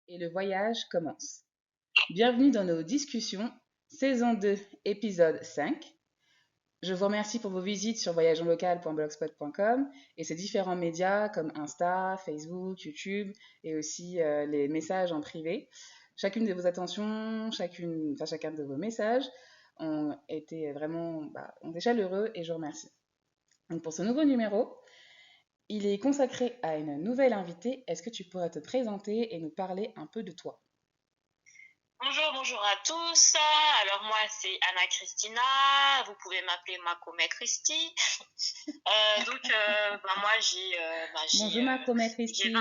et le voyage commence. Bienvenue dans nos discussions, saison 2, épisode 5. Je vous remercie pour vos visites sur voyageonlocal.blogspot.com et ses différents médias comme Insta, Facebook, YouTube et aussi les messages en privé. Chacune de vos attentions, chacun de vos messages ont été ont été chaleureux et je vous remercie. Donc pour ce nouveau numéro, il est consacré à une nouvelle invitée. Est-ce que tu pourrais te présenter et nous parler un peu de toi? Bonjour à tous. Alors moi c'est Anna Christina. Vous pouvez m'appeler Makome Christy. Moi Bonjour ma comère j'ai 20. Christy.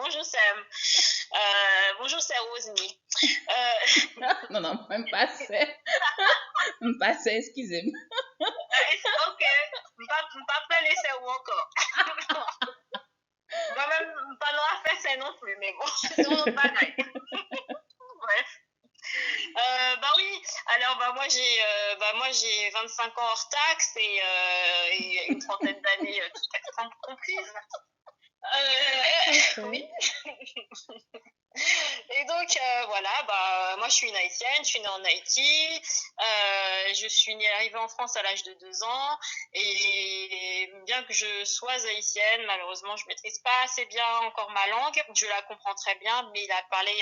Bonjour Sam. Bonjour c'est Rosny. Non, non, même pas c'est. Même pas c'est, excusez-moi. Ok. M'pas laisser ou encore. Moi-même pas non à faire ça non plus mais bon c'est un autre bagaille. Bref. Oui, alors moi j'ai 25 ans hors taxe et une trentaine d'années tout taxe comprises. Oui. Et donc moi je suis une Haïtienne, je suis née en Haïti, je suis arrivée en France à l'âge de 2 ans et bien que je sois haïtienne, malheureusement je maîtrise pas assez bien encore ma langue, je la comprends très bien, mais la parler,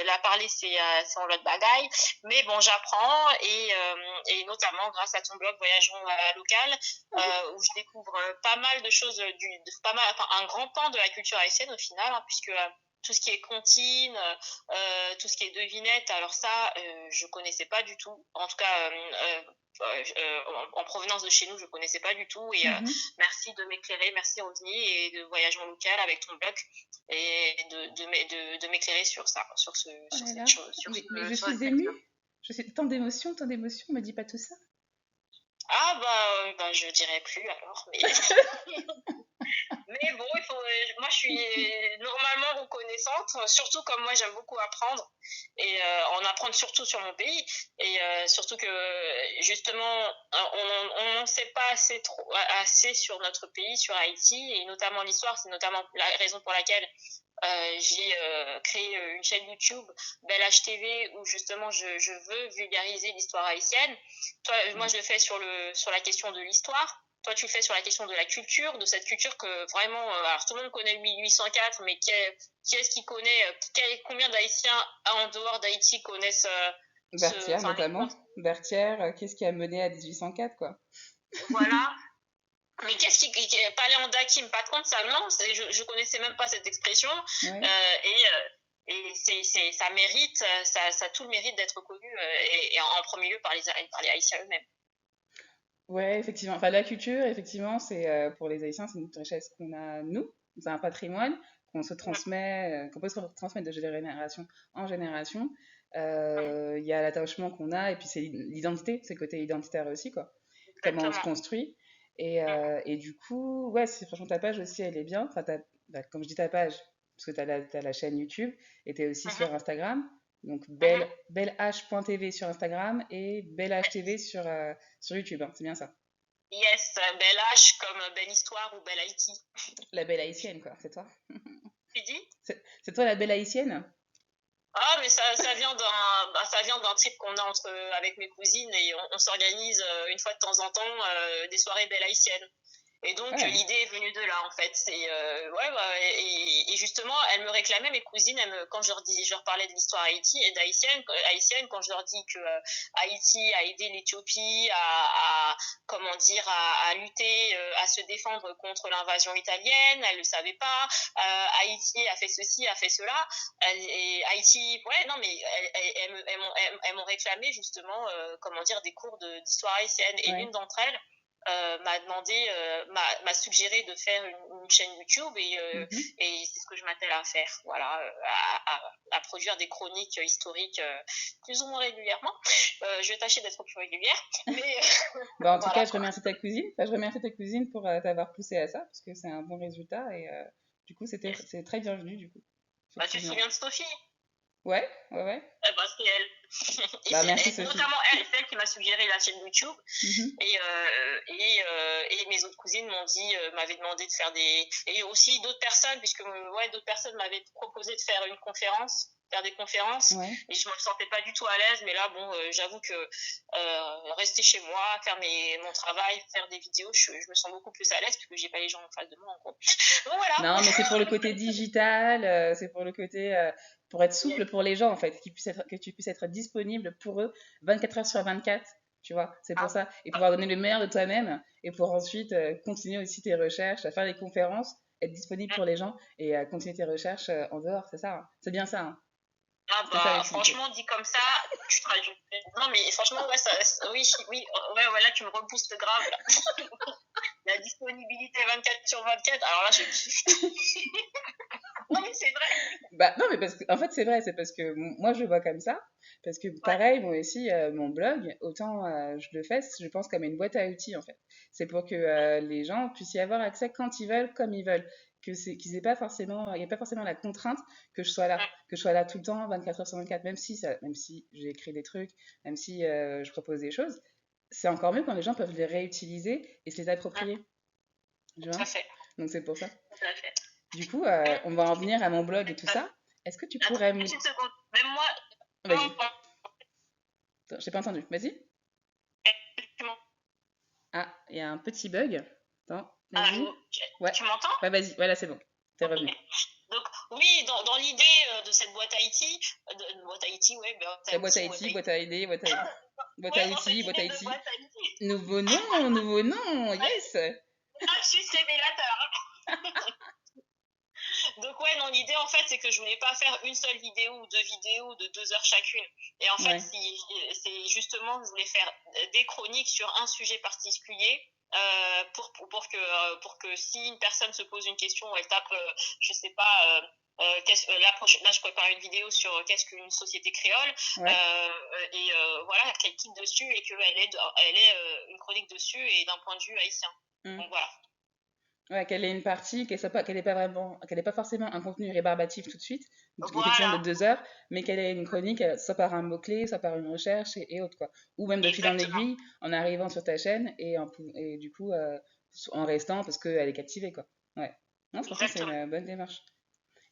la parler c'est en l'autre bagaille, mais bon j'apprends et notamment grâce à ton blog Voyageons local où je découvre pas mal de choses, un grand pan de la culture haïtienne au final, hein, puisque tout ce qui est comptine, tout ce qui est devinette, alors ça, je connaissais pas du tout. En tout cas, en provenance de chez nous, je connaissais pas du tout. Et merci de m'éclairer, merci Rosny et de Voyageons local avec ton blog et de m'éclairer sur ça, sur Oh là cette là. chose, Mais je sur suis cette émue. lecture. Je suis tant d'émotions, me dis pas tout ça. Je dirais plus alors. Mais Mais bon, moi je suis normalement reconnaissante, surtout comme moi j'aime beaucoup apprendre et en apprendre surtout sur mon pays et surtout que justement on n'en sait pas assez sur notre pays, sur Haïti et notamment l'histoire, c'est notamment la raison pour laquelle j'ai créé une chaîne YouTube Belle HTV où justement je veux vulgariser l'histoire haïtienne. Moi je le fais sur la question de l'histoire. Toi, tu le fais sur la question de la culture, de cette culture que vraiment, alors tout le monde connaît le 1804, mais qui est-ce qui connaît, combien d'Haïtiens en dehors d'Haïti connaissent Berthier notamment. Berthier, qu'est-ce qui a mené à 1804, quoi. voilà. Mais Paléanda qui me pas de compte, ça, non, je connaissais même pas cette expression, Ouais. Ça mérite, ça a tout le mérite d'être connu, et en premier lieu par les Haïtiens eux-mêmes. Ouais, effectivement. Enfin, la culture, effectivement, c'est pour les Haïtiens, c'est une richesse qu'on a, nous. C'est un patrimoine qu'on se transmet, qu'on peut se transmettre de génération en génération. Il y a l'attachement qu'on a, et puis c'est l'identité, c'est le côté identitaire aussi, quoi. Comment on se Exactement. construit. Et du coup, ouais, franchement, ta page aussi, elle est bien. Enfin, comme je dis ta page, parce que t'as la chaîne YouTube, et t'es aussi sur Instagram. Donc, belleH.tv sur Instagram et belleHTV sur YouTube, hein, c'est bien ça. Yes, belle H comme belle histoire ou belle Haïti. La belle haïtienne, quoi, c'est toi. Tu dis? C'est toi la belle haïtienne? Mais ça vient d'un trip qu'on a avec mes cousines et on s'organise une fois de temps en temps des soirées belle haïtiennes. Et donc Ouais, l'idée est venue de là en fait. Et justement elles me réclamaient mes cousines, quand je leur parlais de l'histoire Haïti et haïtienne, quand je leur dis que Haïti a aidé l'Éthiopie à lutter, à se défendre contre l'invasion italienne, elles le savaient pas. Haïti a fait ceci, a fait cela. Et Haïti, ouais non mais elles m'ont réclamé justement des cours d'histoire haïtienne et ouais. l'une d'entre elles m'a suggéré de faire une chaîne YouTube Mhm. et c'est ce que je m'attelle à faire, voilà, à produire des chroniques historiques plus ou moins régulièrement. Je vais tâcher d'être plus régulière, mais Bah, en tout cas, voilà je quoi. remercie ta cousine. Enfin, je remercie ta cousine pour t'avoir poussé à ça, parce que c'est un bon résultat. Et du coup, Yes. c'est très bienvenu, du coup, Tu te effectivement. souviens de Sophie? Ouais. Eh ben, c'est elle. Bah, merci Et Sophie. notamment elle, c'est elle qui m'a suggéré la chaîne YouTube. Mhm. Et mes autres cousines m'avaient demandé de faire des. Et aussi d'autres personnes, puisque d'autres personnes m'avaient proposé de faire faire des conférences. Ouais. Et je me sentais pas du tout à l'aise. Mais là, bon, j'avoue que rester chez moi, faire mon travail, faire des vidéos, je me sens beaucoup plus à l'aise puisque j'ai pas les gens en face de moi, en gros. Donc voilà. Non, mais c'est pour le côté digital, c'est pour le côté, pour être souple pour les gens, en fait, que tu puisses être disponible pour eux 24 heures sur 24, tu vois, c'est pour Ah, ça. Et pouvoir donner le meilleur de toi-même, et pour ensuite continuer aussi tes recherches, à faire des conférences, être disponible pour les gens, et à continuer tes recherches en dehors, c'est ça, hein. C'est bien ça, hein. ah C'est ça bah l'utilité. franchement dit comme ça, tu traduis. Non mais franchement ouais oui ouais là tu me reboostes grave là. La disponibilité 24 sur 24, alors là je kiffe. Non mais c'est vrai. Bah, non, mais parce que, en fait, c'est vrai, c'est parce que moi, je le vois comme ça. Parce que, Ouais, pareil, moi aussi, mon blog, autant je le fais, je pense, comme une boîte à outils, en fait. C'est pour que les gens puissent y avoir accès quand ils veulent, comme ils veulent. Qu'ils aient pas forcément, il n'y a pas forcément la contrainte que je sois là tout le temps, 24 heures sur 24, même si j'ai écrit des trucs, même si je propose des choses. C'est encore mieux quand les gens peuvent les réutiliser et se les approprier, tu tout à vois. fait, Donc, c'est pour ça. tout à fait. Du coup, on va en venir à mon blog et tout ça. Est-ce que tu Attends, pourrais me... juste une seconde. Même moi, Vas-y. Attends, j'ai pas entendu. Vas-y. Ah, il y a un petit bug. Attends, vas-y. allô, Ouais. tu m'entends? Ouais, vas-y. Voilà, c'est bon. T'es Ok. revenu. Donc oui, dans l'idée de cette boîte Haïti, boîte Haïti, ouais, La boîte à outils, boîte à idées, boîte à Ouais, dans outils, cette boîte à idée de outils. boîte Haïti, Nouveau nom, yes! lapsus révélateur. Donc ouais, non, l'idée en fait, c'est que je voulais pas faire une seule vidéo ou deux vidéos de 2 heures chacune. Et en fait, Ouais, c'est justement, je voulais faire des chroniques sur un sujet particulier. Pour que si une personne se pose une question, elle tape, je sais pas, là je prépare une vidéo sur qu'est-ce qu'une société créole, ouais. voilà, qu'elle clique dessus et elle ait une chronique dessus et d'un point de vue haïtien. Hmm. Donc voilà. Ouais, qu'elle ait une partie, qu'elle ait pas vraiment, qu'elle ait pas forcément un contenu rébarbatif tout de suite, effectivement de Voilà, 2 heures, mais qu'elle ait une chronique, soit par un mot-clé, soit par une recherche et autres, quoi. Ou même de fil en exactement. aiguille, en arrivant sur ta chaîne et du coup, en restant parce qu'elle est captivée, quoi. Ouais. Non, franchement, c'est Exactement. une bonne démarche.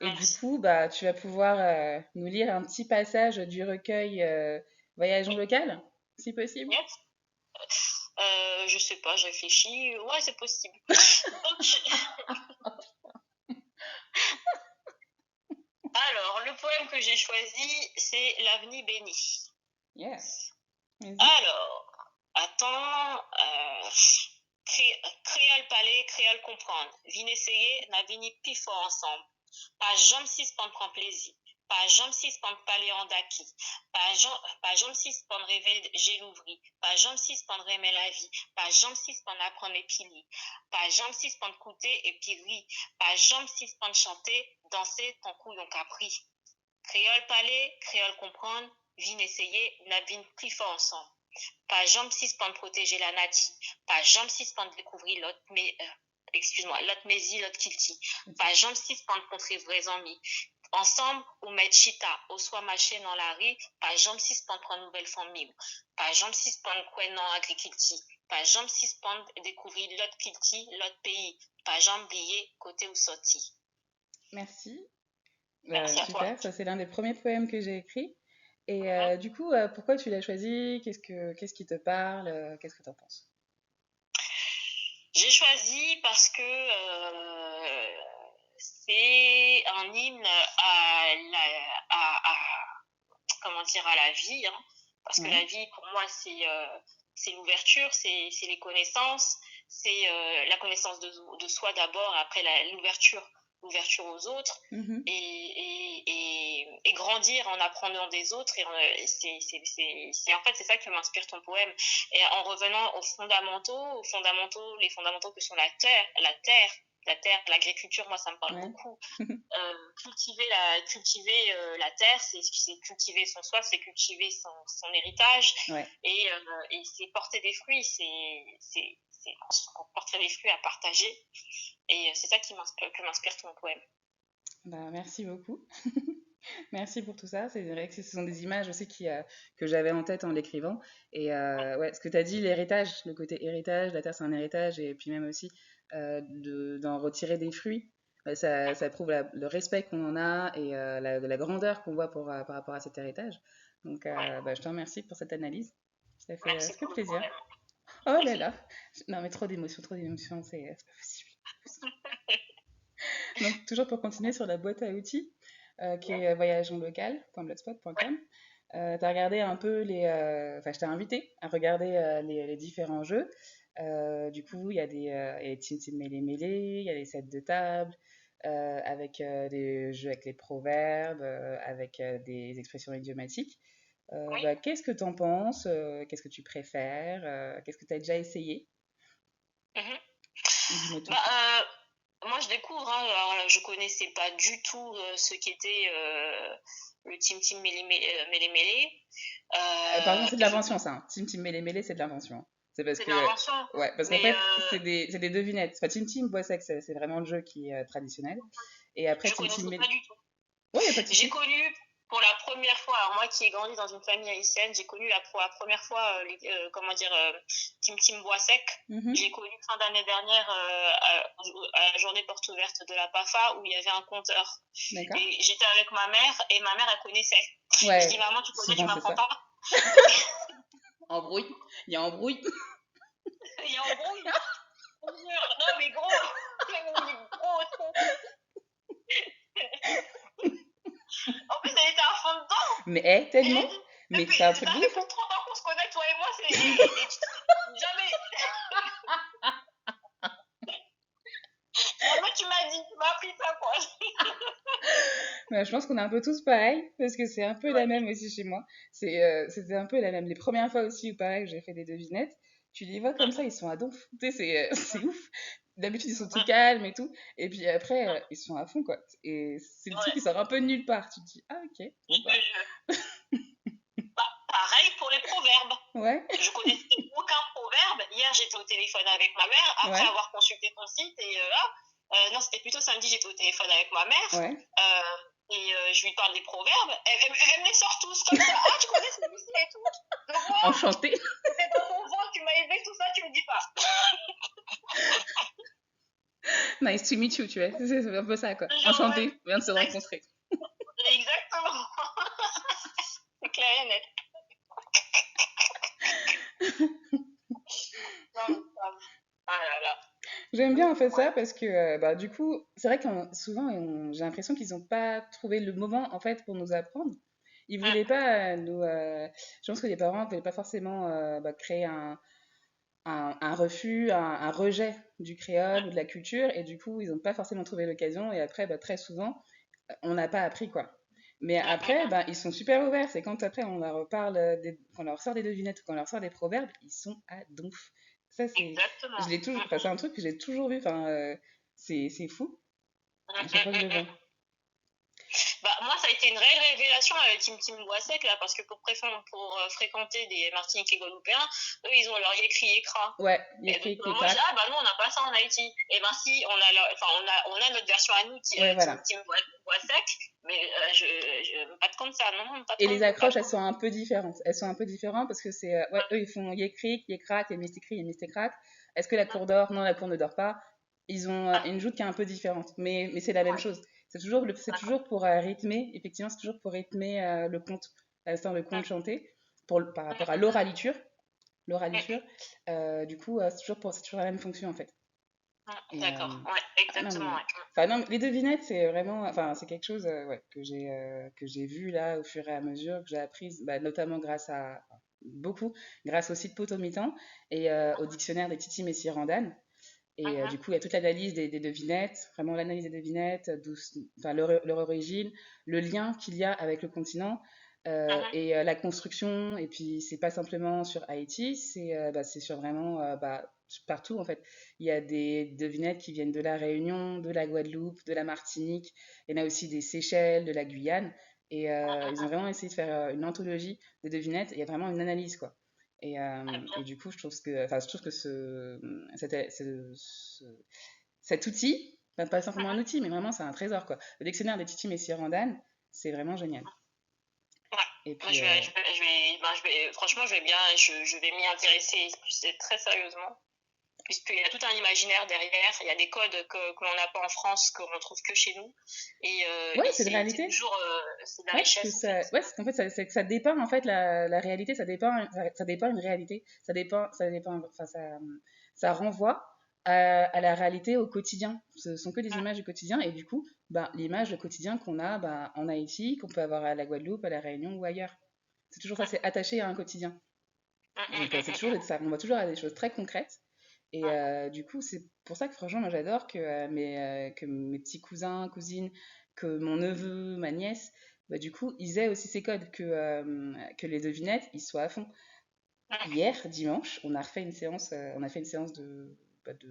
Et du Merci. coup, bah, tu vas pouvoir nous lire un petit passage du recueil Voyageons local, si possible. Yes. Je sais pas, je réfléchis. Ouais, c'est possible. Donc, alors, le poème que j'ai choisi, c'est L'avenir béni. Yeah, vas-y. Alors, attends. Créole parler, créole comprendre. Vin essayer, n'a vini plus fort ensemble. Pas jam si pan prend plaisir. Pas jam si pan parler en daki. Pas jam si pan rêver j'ai l'ouvri. Pas jam si pan remet la vie. Pas jam si pan apprendre les pili. Pas jam si pan coûter et puis ri. Pas jam si pan chanter, danser ton coup yon capri. Créole parler, créole comprendre. Vin essayer, n'a vin plus fort ensemble. Pas jambe 6 pour protéger la nati. Pas jambe 6 pour découvrir l'autre, mais, excuse-moi, l'autre mési, l'autre kilti. Pas jambe 6 pour rencontrer vrais amis. Ensemble, ou mettre chita, ou soit marcher dans la rue, pas jambe 6 pour prendre nouvelle famille. Pas jambe 6 pour quoi dans agriculture. Pas jambe 6 pour découvrir l'autre kilti, l'autre pays. Pas jambe oublier côté ou sorti. Merci. Merci à toi. Super, ça c'est l'un des premiers poèmes que j'ai écrits. Et Mhm. du coup, pourquoi tu l'as choisi? Qu'est-ce qui te parle? Qu'est-ce que tu en penses? J'ai choisi parce que c'est un hymne comment dire, à la vie, hein, parce que Ouais. la vie, pour moi, c'est l'ouverture, c'est les connaissances, c'est la connaissance de soi d'abord, après l'ouverture aux autres, Mhm. et grandir en apprenant des autres. En fait, c'est ça qui m'inspire ton poème. Et en revenant aux fondamentaux, les fondamentaux que sont la terre, l'agriculture, moi, ça me parle Ouais. beaucoup. Cultiver la terre, c'est cultiver son soi, c'est cultiver son héritage Ouais. et c'est porter des fruits, c'est porter des fruits à partager. Et c'est ça que m'inspire ton poème. Bah, merci beaucoup. Merci pour tout ça. C'est vrai que ce sont des images aussi que j'avais en tête en l'écrivant. Et ouais, ce que tu as dit, l'héritage, le côté héritage, la terre c'est un héritage, et puis même aussi d'en retirer des fruits, ça prouve le respect qu'on en a et la grandeur qu'on voit par rapport à cet héritage. Donc, Ouais, bah, je te remercie pour cette analyse. merci Ça fait pour le plaisir. problème. Oh là là. Non, mais trop d'émotions, c'est pas possible. Donc, toujours pour continuer sur la boîte à outils, qui Ouais, est voyageonlocal.blogspot.com. Tu as regardé un peu enfin, je t'ai invité à regarder les différents jeux. Du coup, il y a les Team Team Mêlé Mêlé, il y a les sets de table, avec des jeux avec les proverbes, avec des expressions idiomatiques. oui. Bah, qu'est-ce que tu en penses? Qu'est-ce que tu préfères? Qu'est-ce que tu as déjà essayé? Mhm. Dis-moi tout. Bah, moi, je découvre, hein, alors là, je connaissais pas du tout ce qu'était le Team Team Mêlé Mêlé. Mêlé. Pardon, c'est de Je l'invention, ça. Hein. Team Team Mêlé Mêlé, c'est de l'invention. Hein. C'est parce C'est de que. l'invention, Ouais, parce qu'en mais fait, c'est des devinettes. Enfin, Team Team, Bois Sec, c'est vraiment le jeu qui est traditionnel. Et après, je Team Team connaissais pas Mêlé. du tout. Ouais, y a pas de J'ai souci. connu pour la première fois, alors moi qui ai grandi dans une famille haïtienne, j'ai connu pour la première fois, comment dire, Tim Tim Bois Sec. Mhm. J'ai connu fin d'année dernière à la journée porte ouverte de la PAFA où il y avait un compteur. D'accord. Et j'étais avec ma mère et ma mère, elle connaissait. Je dis, Ouais, maman, tu connais, tu souvent c'est m'apprends ça. pas. Embrouille. Il y a embrouille. Il y a embrouille. Non, mais gros, il est gros. En plus, elle était à fond dedans. Mais, hey, Et elle tellement. dit, Mais c'est un truc ça de fait ouf, plus hein. de 30 ans qu'on se connaît, toi et moi, jamais, jamais tu m'as appris ça, quoi. Ouais, je pense qu'on est un peu tous pareils, parce que c'est un peu la Ouais. même aussi chez moi. C'était un peu la même. Les premières fois aussi où pareil, j'ai fait des devinettes, tu les vois comme ça, ils sont à donf. Tu sais, c'est ouf. D'habitude, ils sont tout calmes et tout. Et puis après, ils sont à fond, quoi. Et c'est le truc Ouais, qui sort un peu de nulle part. Tu te dis, ah ok, bon je te bah, jure. Bah, pareil pour les proverbes. ouais, Je connaissais aucun proverbe. Hier, j'étais au téléphone avec ma mère, après ouais, avoir consulté ton site, et là, non, c'était plutôt samedi, j'étais au téléphone avec ma mère, ouais. et je lui parle des proverbes. Elle me les sort tous comme ça. Ah, tu connais celui-ci et tout. Donc, moi, Enchanté. c'était dans ton ventre, tu m'as élevé, tout ça, tu me dis pas. Nice to meet you, tu vois. C'est un peu ça, quoi. Genre, ouais, Enchanté, on vient de se rencontrer. exactement. C'est clair et net. Non, mais ça va. Ah là là. J'aime bien en fait Ouais. ça parce que bah, du coup, c'est vrai que souvent j'ai l'impression qu'ils n'ont pas trouvé le moment en fait pour nous apprendre. Ils voulaient pas je pense que les parents ne voulaient pas forcément bah, créer un refus, un rejet du créole ou de la culture et du coup ils n'ont pas forcément trouvé l'occasion et après bah, très souvent on n'a pas appris quoi. Mais après, bah, ils sont super ouverts. C'est quand après on leur reparle, qu'on leur sort des devinettes ou qu'on leur sort des proverbes, ils sont à donf. Ça, je Exactement. l'ai toujours, enfin, c'est un truc que j'ai toujours vu. Enfin, c'est fou à chaque fois que je le vois. Bah, moi, ça a été une réelle révélation avec Tim Tim Boisec, là, parce que pour fréquenter des Martiniquais Guadeloupéens, eux, ils ont leur écrit écra. Ouais, il Et donc, écrit, il moi, je dis, craque. ah, bah, nous, on n'a pas ça en Haïti. Et ben, si, enfin, on a notre version à nous, Ouais, Tim voilà. Tim Boisec, mais pas de compte ça, non, pas de Et les compte, pas de accroches, elles compte. sont un peu différentes. Elles sont un peu différentes parce que c'est, ouais, eux, ils font yécric, yécrac, yémistécri, yémistécrac. Est-ce que la cour dort? Non, la cour ne dort pas. Ils ont une joute qui est un peu différente, mais c'est la même Ouais, chose. C'est d'accord. toujours pour rythmer, effectivement, c'est toujours pour rythmer le conte, l'instant le conte chanté, par rapport à l'oraliture. Du coup, c'est toujours la même fonction en fait. Et, D'accord, ouais, ah non, exactement, mais, ouais. enfin, non, les devinettes, c'est vraiment, enfin, c'est quelque chose ouais, que j'ai vu là au fur et à mesure, que j'ai appris, bah, notamment beaucoup, grâce au site Potomitan et au dictionnaire des Titi Messi Randan. Et du coup, il y a toute l'analyse des devinettes, vraiment l'analyse des devinettes, enfin, leur origine, le lien qu'il y a avec le continent et la construction. Et puis, c'est pas simplement sur Haïti, c'est sur vraiment bah, partout en fait. Il y a des devinettes qui viennent de la Réunion, de la Guadeloupe, de la Martinique. Il y en a aussi des Seychelles, de la Guyane. Et ils ont vraiment essayé de faire une anthologie des devinettes. Et il y a vraiment une analyse quoi. Et du coup, je trouve que cet outil, enfin, pas simplement un outil, mais vraiment c'est un trésor quoi. Le dictionnaire des Titi Messi Randan, C'est vraiment génial. Ouais. Et Moi, puis, franchement, je vais m'y intéresser plus très sérieusement, puisqu'il y a tout un imaginaire derrière, il y a des codes que l'on n'a pas en France, qu'on ne trouve que chez nous, ouais, et c'est de c'est réalité. toujours c'est de la Ouais, parce que richesse, en fait. ça, ouais, c'est qu'en fait, c'est que ça dépeint en fait la réalité, ça dépeint une réalité, enfin, ça renvoie à la réalité au quotidien. Ce sont que des images du quotidien et du coup, ben, l'image du quotidien qu'on a ben, en Haïti, qu'on peut avoir à la Guadeloupe, à la Réunion ou ailleurs. C'est toujours ça, c'est attaché à un quotidien. Donc c'est toujours ça, on va toujours à des choses très concrètes. Et du coup, c'est pour ça que franchement, moi j'adore que mes petits cousins, cousines, que mon neveu, ma nièce, bah, du coup, ils aient aussi ces codes, que les devinettes, ils soient à fond. Hier, dimanche, on a fait une séance de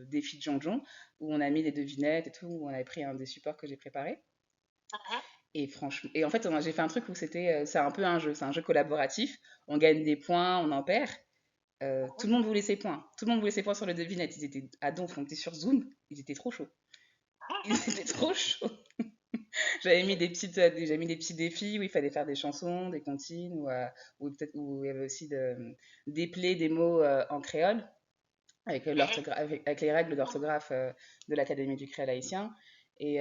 défi de jonjon, où on a mis des devinettes et tout, où on avait pris un des supports que j'ai préparé. Et franchement, et en fait, j'ai fait un truc où c'est un peu un jeu, c'est un jeu collaboratif. On gagne des points, on en perd. Tout le monde voulait ses points. Tout le monde voulait ses points sur le devinette. Ils étaient à donf, on était sur Zoom. Ils étaient trop chauds. Ils étaient trop chauds. J'avais mis des petits défis où il fallait faire des chansons, des comptines, ou peut-être où il y avait aussi dépeler des mots en créole avec les règles d'orthographe de l'Académie du créole haïtien. Et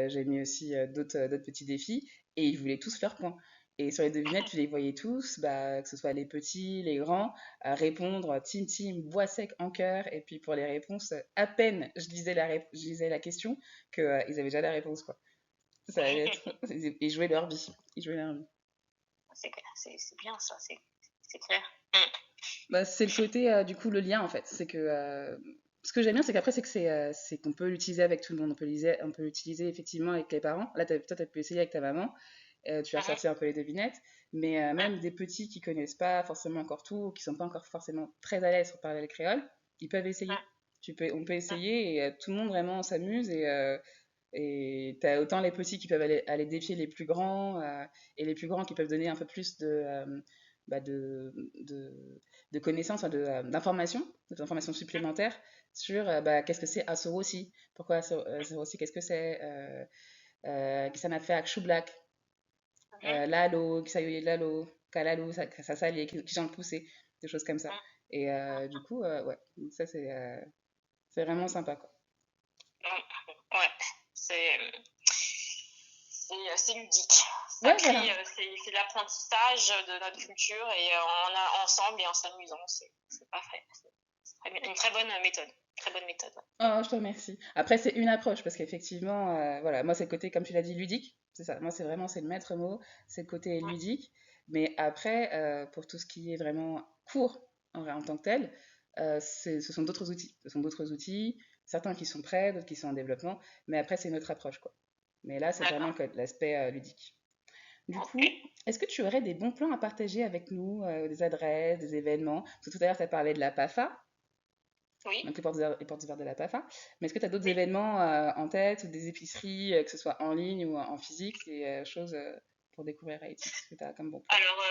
j'ai mis aussi d'autres petits défis. Et ils voulaient tous faire point. Et sur les devinettes, tu les voyais tous, bah, que ce soit les petits, les grands, à répondre Tim Tim, bois sec en cœur. Et puis pour les réponses, à peine je lisais la question qu'ils avaient déjà la réponse. Quoi. Ça allait être. Ils jouaient leur vie. Ils jouaient leur vie. C'est bien ça, c'est clair. Bah, c'est le côté, du coup, le lien en fait. C'est que. Ce que j'aime bien, c'est qu'après, c'est qu'on peut l'utiliser avec tout le monde. On peut l'utiliser effectivement avec les parents. Là, toi, tu as pu essayer avec ta maman. Tu as sorti un peu les devinettes. Mais même des petits qui connaissent pas forcément encore tout, ou qui sont pas encore forcément très à l'aise pour parler le créole, ils peuvent essayer. On peut essayer et tout le monde vraiment s'amuse. Et tu as autant les petits qui peuvent aller défier les plus grands et les plus grands qui peuvent donner un peu plus bah de connaissances, d'informations supplémentaires sur bah, qu'est-ce que c'est Asorossi, pourquoi Asorossi, qu'est-ce que c'est, qui ça m'a fait avec Chou Black, Lalo, qui ça y est, Lalo, Kalalo, ça s'allie, qui j'en poussé, des choses comme ça. Et du coup, ouais, ça c'est vraiment sympa quoi. Ouais, c'est c'est ludique. Ça Ouais, crée, voilà. c'est l'apprentissage de notre culture et ensemble et en s'amusant. C'est parfait. C'est une très bonne méthode. Très bonne méthode. Oh, je te remercie. Après, c'est une approche parce qu'effectivement, voilà, moi, c'est le côté, comme tu l'as dit, ludique. C'est ça. Moi, c'est le maître mot, c'est le côté ludique. Mais après, pour tout ce qui est vraiment court en tant que tel, ce sont d'autres outils. Ce sont d'autres outils, certains qui sont prêts, d'autres qui sont en développement. Mais après, c'est une autre approche, quoi. Mais là, c'est vraiment l'aspect ludique. Du coup, est-ce que tu aurais des bons plans à partager avec nous, des adresses, des événements? Parce que tout à l'heure, tu as parlé de la PAFA, Oui. donc les portes ouvertes de la PAFA. Mais est-ce que tu as d'autres Oui. événements en tête ou des épiceries, que ce soit en ligne ou en physique, des choses pour découvrir Haïti? Qu'est-ce que tu as comme bon plan? Alors,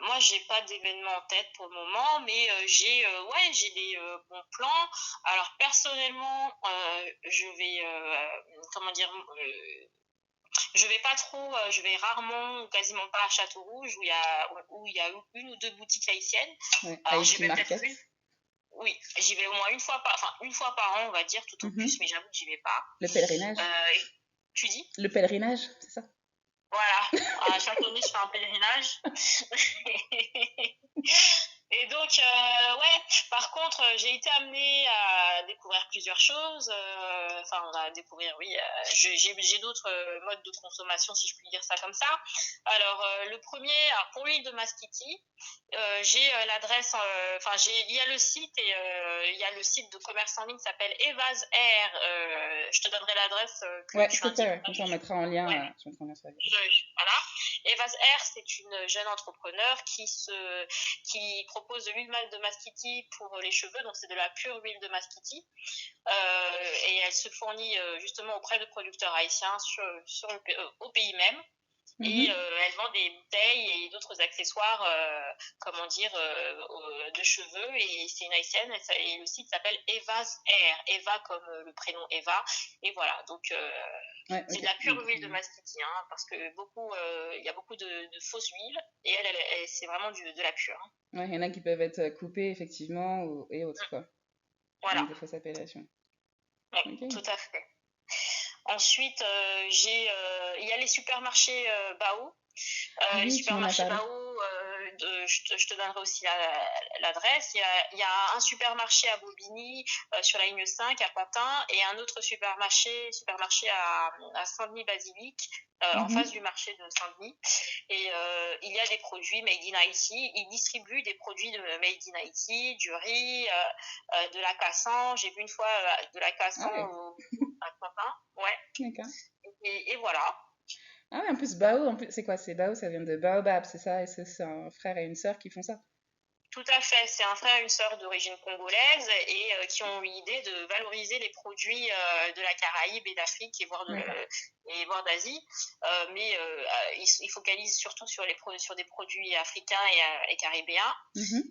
moi, j'ai pas d'événement en tête pour le moment, mais j'ai des bons plans. Alors, personnellement, je vais, comment dire, je vais pas trop, je vais rarement ou quasiment pas à Château-Rouge où il y a une ou deux boutiques haïtiennes. Ouais, Alors, j'y Haïti vais peut-être Market. oui, j'y vais au moins une fois par an, on va dire, tout au plus, mais j'avoue que j'y vais pas. Le pèlerinage. Tu dis? Le pèlerinage, c'est ça? Voilà, à chaque année, je fais un pèlerinage. Et donc, ouais, par contre, j'ai été amenée à découvrir plusieurs choses. Enfin, à découvrir, oui. J'ai d'autres modes de consommation, si je puis dire ça comme ça. Alors, le premier, alors pour l'huile de Maskiti, j'ai l'adresse, enfin, il y a le site et il y a le site de commerce en ligne qui s'appelle Evaz Air. Je te donnerai l'adresse que Ouais, tu s'il te plaît, indiques. ouais. Comme ça, on mettra en lien. Je mettrai en lien sur la vidéo. Voilà. Evaz Air, c'est une jeune entrepreneur qui propose de l'huile de masquiti pour les cheveux, donc c'est de la pure huile de masquiti. Et elle se fournit justement auprès de producteurs haïtiens au pays même. Et Mhm. elle vend des bouteilles et d'autres accessoires, de cheveux. Et c'est une haïtienne. Et le site s'appelle Eva's Hair. Eva comme le prénom Eva. Et voilà, donc Ouais, c'est ok. de la pure Donc, huile de masticille, hein, parce que il y a beaucoup de fausses huiles. Et c'est vraiment de la pure, hein. ouais, il y en a qui peuvent être coupés, effectivement, et autres, quoi. Voilà, Donc, des fausses appellations. ouais, Ok. tout à fait. Ensuite, il y a les supermarchés Bao. Ah Les oui, tu m'en as supermarchés parlé. Bao, je te donnerai aussi l'adresse. Il y a un supermarché à Bobigny, sur la ligne 5 à Pantin, et un autre supermarché à Saint-Denis-Basilique, en face Mhm. du marché de Saint-Denis. Et il y a des produits Made in Haïti. Ils distribuent des produits Made in Haïti, du riz, de la cassane. J'ai vu une fois de la Ah cassane ouais, à Pantin. Ouais. d'accord. Et voilà. Ah ouais, en plus, Bao, en plus, c'est quoi? C'est Bao, ça vient de Baobab, c'est ça? Et c'est un frère et une sœur qui font ça. Tout à fait, c'est un frère et une sœur d'origine congolaise et qui ont eu l'idée de valoriser les produits de la Caraïbe et d'Afrique D'accord. et voire d'Asie, mais ils focalisent surtout sur des produits africains et caribéens. Mhm.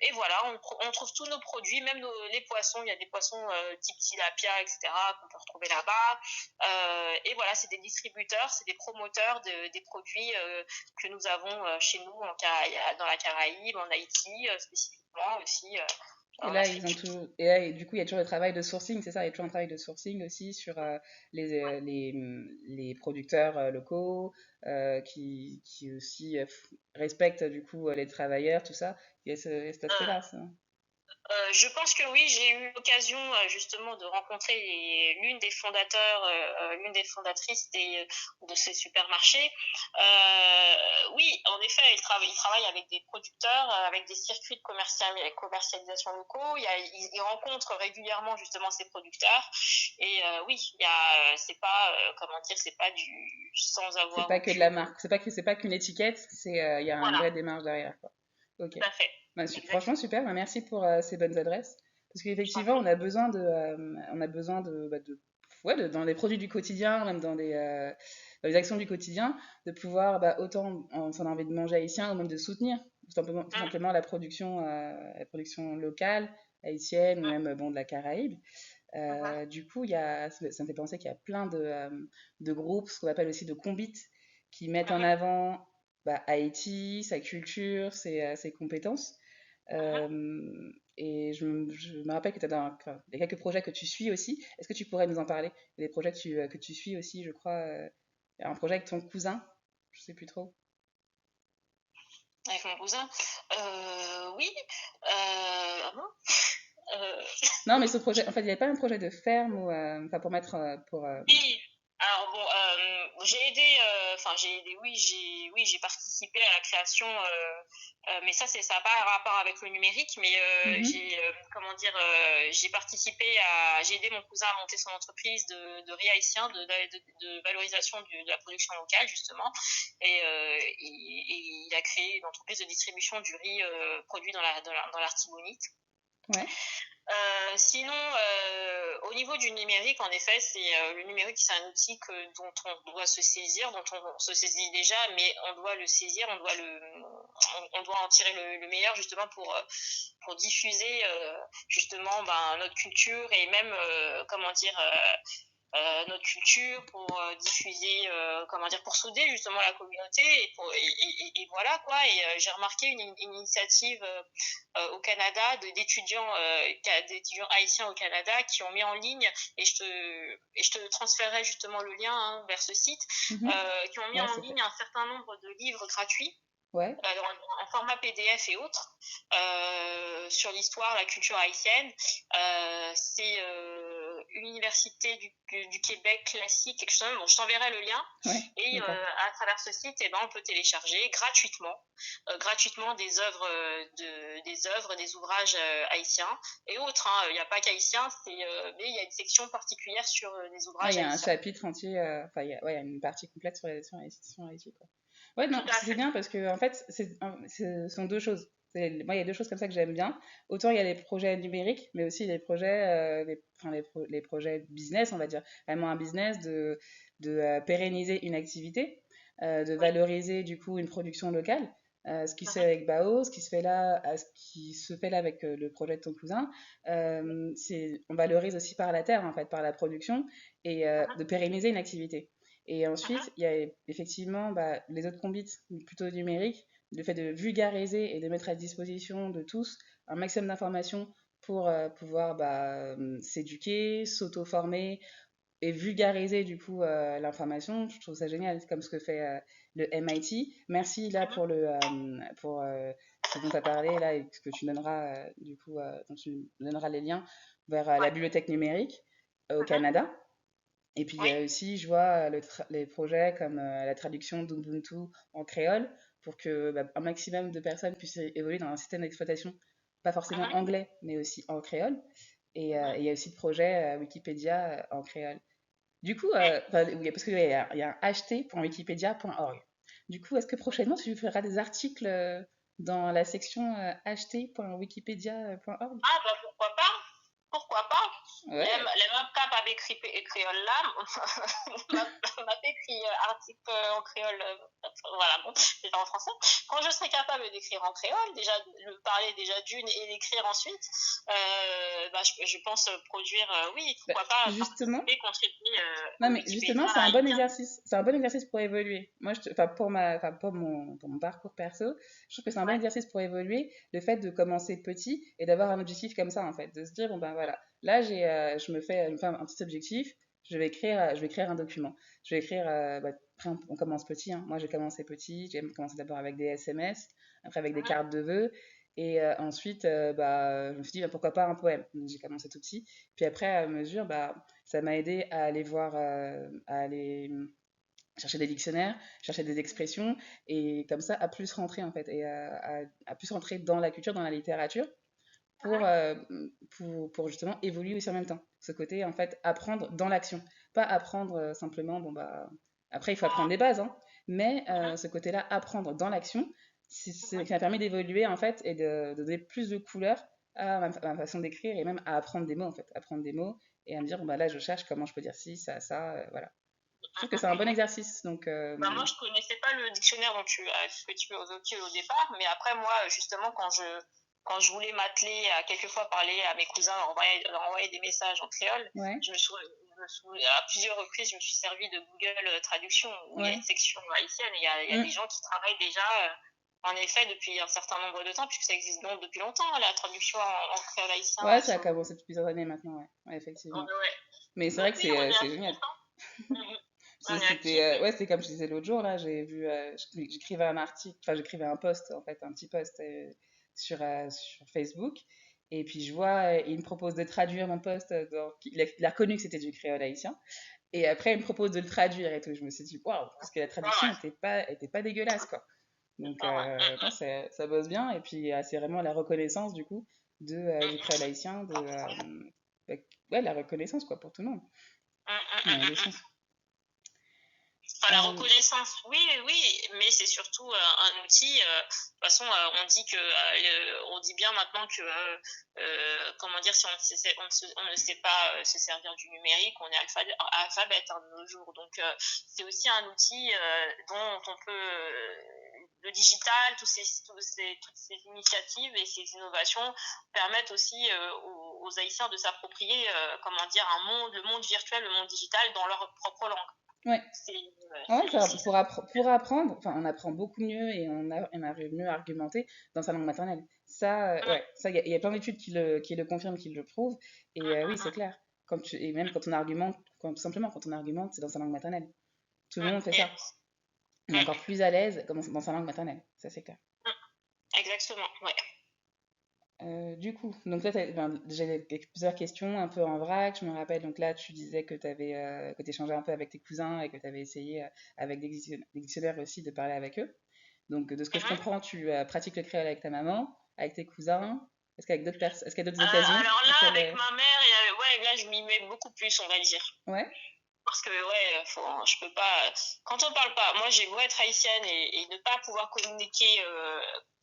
Et voilà, on trouve tous nos produits, même les poissons. Il y a des poissons type tilapia, etc., qu'on peut retrouver là-bas. Et voilà, c'est des distributeurs, c'est des promoteurs des produits que nous avons chez nous dans la Caraïbe, en Haïti spécifiquement aussi, Et en là, ils ont Afrique. tout. Et là, du coup, il y a toujours le travail de sourcing, c'est ça? Il y a toujours un travail de sourcing aussi sur les producteurs locaux qui aussi respectent du coup les travailleurs, tout ça. Il y a cet Euh, aspect-là, ça. Je pense que oui, j'ai eu l'occasion justement de rencontrer l'une des fondatrices de ces supermarchés. Oui, en effet, ils travaillent avec des producteurs, avec des circuits de commercialisation locaux. Ils rencontrent régulièrement justement ces producteurs. Et oui, c'est pas, comment dire, c'est pas du sans C'est avoir pas que de la aucune. marque, c'est pas qu'une étiquette, il y a une Voilà, vraie démarche derrière, quoi. Ok. tout à fait, Bah, franchement, exactement. super. Bah, merci pour ces bonnes adresses. Parce Je t'en qu'effectivement, prie. on a besoin ouais, dans les produits du quotidien, même dans les actions du quotidien, de pouvoir, bah, autant si on a envie de manger haïtien, ou même de soutenir tout Hum, simplement la production locale, haïtienne, ou hum, même bon, de la Caraïbe. hum, Du coup, ça me fait penser qu'il y a plein de groupes, ce qu'on appelle aussi de combits, qui mettent en hum, avant bah, Haïti, sa culture, ses compétences. hum. Et je me rappelle que tu as enfin, il y a quelques projets que tu suis aussi. Est-ce que tu pourrais nous en parler? Il y a des projets que tu suis aussi, je crois. Il y a un projet avec ton cousin, je sais plus trop. Avec mon cousin. Oui. Ah bon. Euh, Non, mais ce projet, en fait, il n'y avait pas un projet de ferme ou, enfin, pour mettre, oui. Alors bon, oui, j'ai participé à la création, mais ça n'a pas un rapport avec le numérique, mais mhm. j'ai aidé mon cousin à monter son entreprise de riz haïtien, de valorisation de la production locale justement, et il a créé une entreprise de distribution du riz produit dans l'Artibonite. Ouais, Sinon, au niveau du numérique, en effet, le numérique, c'est un outil dont on doit se saisir, dont on se saisit déjà, mais on doit le saisir, on doit en tirer le meilleur justement pour diffuser justement notre culture et même notre culture, pour diffuser, pour souder justement la communauté et voilà quoi. Et j'ai remarqué une initiative au Canada d'étudiants haïtiens au Canada qui ont mis en ligne et je te transférerai justement le lien hein, vers ce site, mhm. qui ont mis Ouais, en c'est fait. ligne un certain nombre de livres gratuits Ouais, en format PDF et autres, sur l'histoire, la culture haïtienne. C'est l'Université du Québec classique, quelque chose. Bon, je t'enverrai le lien. ouais, Et d'accord. à travers ce site, eh ben, on peut télécharger gratuitement des œuvres, des ouvrages haïtiens et autres. Hein. Il n'y a pas qu'haïtiens, mais il y a une section particulière sur des Ouais, il ouvrages y a un haïtiens. chapitre entier, enfin, ouais, il y a une partie complète sur Haïti, quoi. Ouais, non, Tout à c'est fait. bien parce que, en fait, ce sont deux choses. Moi, il y a deux choses comme ça que j'aime bien. Autant il y a les projets numériques, mais aussi les projets, les projets business, on va dire. Vraiment un business pérenniser une activité, de valoriser du coup une production locale. Ce qui se fait avec Bao, ce qui se fait là, ce qui se fait là avec le projet de ton cousin, on valorise aussi par la terre, en fait, par la production, et de pérenniser une activité. Et ensuite, il y a effectivement les autres combits plutôt numériques, le fait de vulgariser et de mettre à disposition de tous un maximum d'informations pour pouvoir s'éduquer, s'auto-former, et vulgariser du coup l'information. Je trouve ça génial, comme ce que fait le MIT. Merci là pour ce dont tu as parlé là et ce que tu donneras du coup, dont tu donneras les liens vers la bibliothèque numérique au Canada. Et puis il y a aussi, je vois les projets comme la traduction d'Ubuntu en créole pour que un maximum de personnes puissent évoluer dans un système d'exploitation, pas forcément anglais, mais aussi en créole. Et il y a aussi le projet Wikipédia en créole. Du coup, parce qu'il y a un ht.wikipedia.org. Du coup, est-ce que prochainement tu feras des articles dans la section ht.wikipedia.org? Ah, bah pourquoi pas? Pourquoi pas? Ouais. Les mêmes cas pas écrit créole là, m'a écrit article en créole, voilà, bon, c'est en français. Quand je serai capable d'écrire en créole, déjà, le parler déjà d'une et l'écrire ensuite, je pense produire, oui, pourquoi pas justement, participer, contribuer non, au mais justement, Wikipédia c'est un bon haïtien. exercice. C'est un bon exercice pour évoluer. Moi, pour mon parcours perso, je trouve que c'est un bon exercice pour évoluer. Le fait de commencer petit et d'avoir un objectif comme ça, en fait, de se dire bon ben voilà, là je me fais un petit objectif. Je vais écrire un document. Je vais écrire. Après, on commence petit. Hein. Moi, j'ai commencé petit. J'ai commencé d'abord avec des SMS, après avec des cartes de vœux. Et ensuite, je me suis dit, pourquoi pas un poème. J'ai commencé tout petit. Puis après, à mesure, ça m'a aidé à aller voir, à aller chercher des dictionnaires, chercher des expressions, et comme ça, à plus rentrer, en fait, et à plus rentrer dans la culture, dans la littérature, pour, euh, pour justement évoluer aussi en même temps. Ce côté, en fait, apprendre dans l'action. Pas apprendre simplement, après, il faut apprendre des bases, hein, mais ce côté-là, apprendre dans l'action, c'est ce qui m'a permis d'évoluer, en fait, et de donner plus de couleurs à ma façon d'écrire, et même à apprendre des mots, en fait. Apprendre des mots, et à me dire, là, je cherche comment je peux dire ci, ça, voilà. Je trouve que c'est un bon exercice, donc... Moi, je connaissais pas le dictionnaire que tu as évoqué au départ, mais après, moi, justement, quand je voulais m'atteler à quelquefois parler à mes cousins, envoyer des messages en créole, ouais. À plusieurs reprises, je me suis servi de Google Traduction, où il y a une section haïtienne, et il y a des gens qui travaillent déjà, en effet, depuis un certain nombre de temps, puisque ça existe donc depuis longtemps, la traduction en créole haïtien. Ouais, ça a commencé depuis plusieurs années maintenant, ouais effectivement. Mais c'est vrai que c'est génial. C'était comme je disais l'autre jour, là, j'ai vu, j'écrivais un article, enfin j'écrivais un post, en fait, un petit post sur Facebook, et puis je vois, il me propose de traduire mon post, il a reconnu que c'était du créole haïtien, et après il me propose de le traduire et tout, je me suis dit, waouh, parce que la traduction était pas dégueulasse, quoi. Donc, non, ça bosse bien, et puis c'est vraiment la reconnaissance, du coup, du créole haïtien, la reconnaissance, quoi, pour tout le monde. Enfin, la reconnaissance, oui, mais c'est surtout un outil. De toute façon, on dit bien maintenant que, comment dire, si on ne sait pas se servir du numérique, on est alphabète de nos jours. Donc, c'est aussi un outil dont on peut, le digital, toutes ces initiatives et ces innovations permettent aussi aux Haïtiens de s'approprier, comment dire, le monde virtuel, le monde digital dans leur propre langue. Ouais. Pour apprendre, enfin, on apprend beaucoup mieux et on arrive mieux à argumenter dans sa langue maternelle. Ça, il y a plein d'études qui le confirment, qui le prouvent. Et oui, c'est clair. Et même quand on argumente, tout simplement, quand on argumente, c'est dans sa langue maternelle. Tout le monde fait ça. On est encore plus à l'aise dans sa langue maternelle. Ça, c'est clair. Exactement, ouais. Du coup, donc là, j'ai plusieurs questions un peu en vrac. Je me rappelle, donc là, tu disais que tu échangeais un peu avec tes cousins et que tu avais essayé avec des dictionnaires aussi de parler avec eux. Donc, de ce que je comprends, tu pratiques le créole avec ta maman, avec tes cousins. Est-ce qu'il y a d'autres occasions? Alors là, avec ma mère, là, je m'y mets beaucoup plus, on va dire. Ouais. Parce que, je peux pas. Quand on parle pas, moi, j'ai beau être haïtienne et ne pas pouvoir communiquer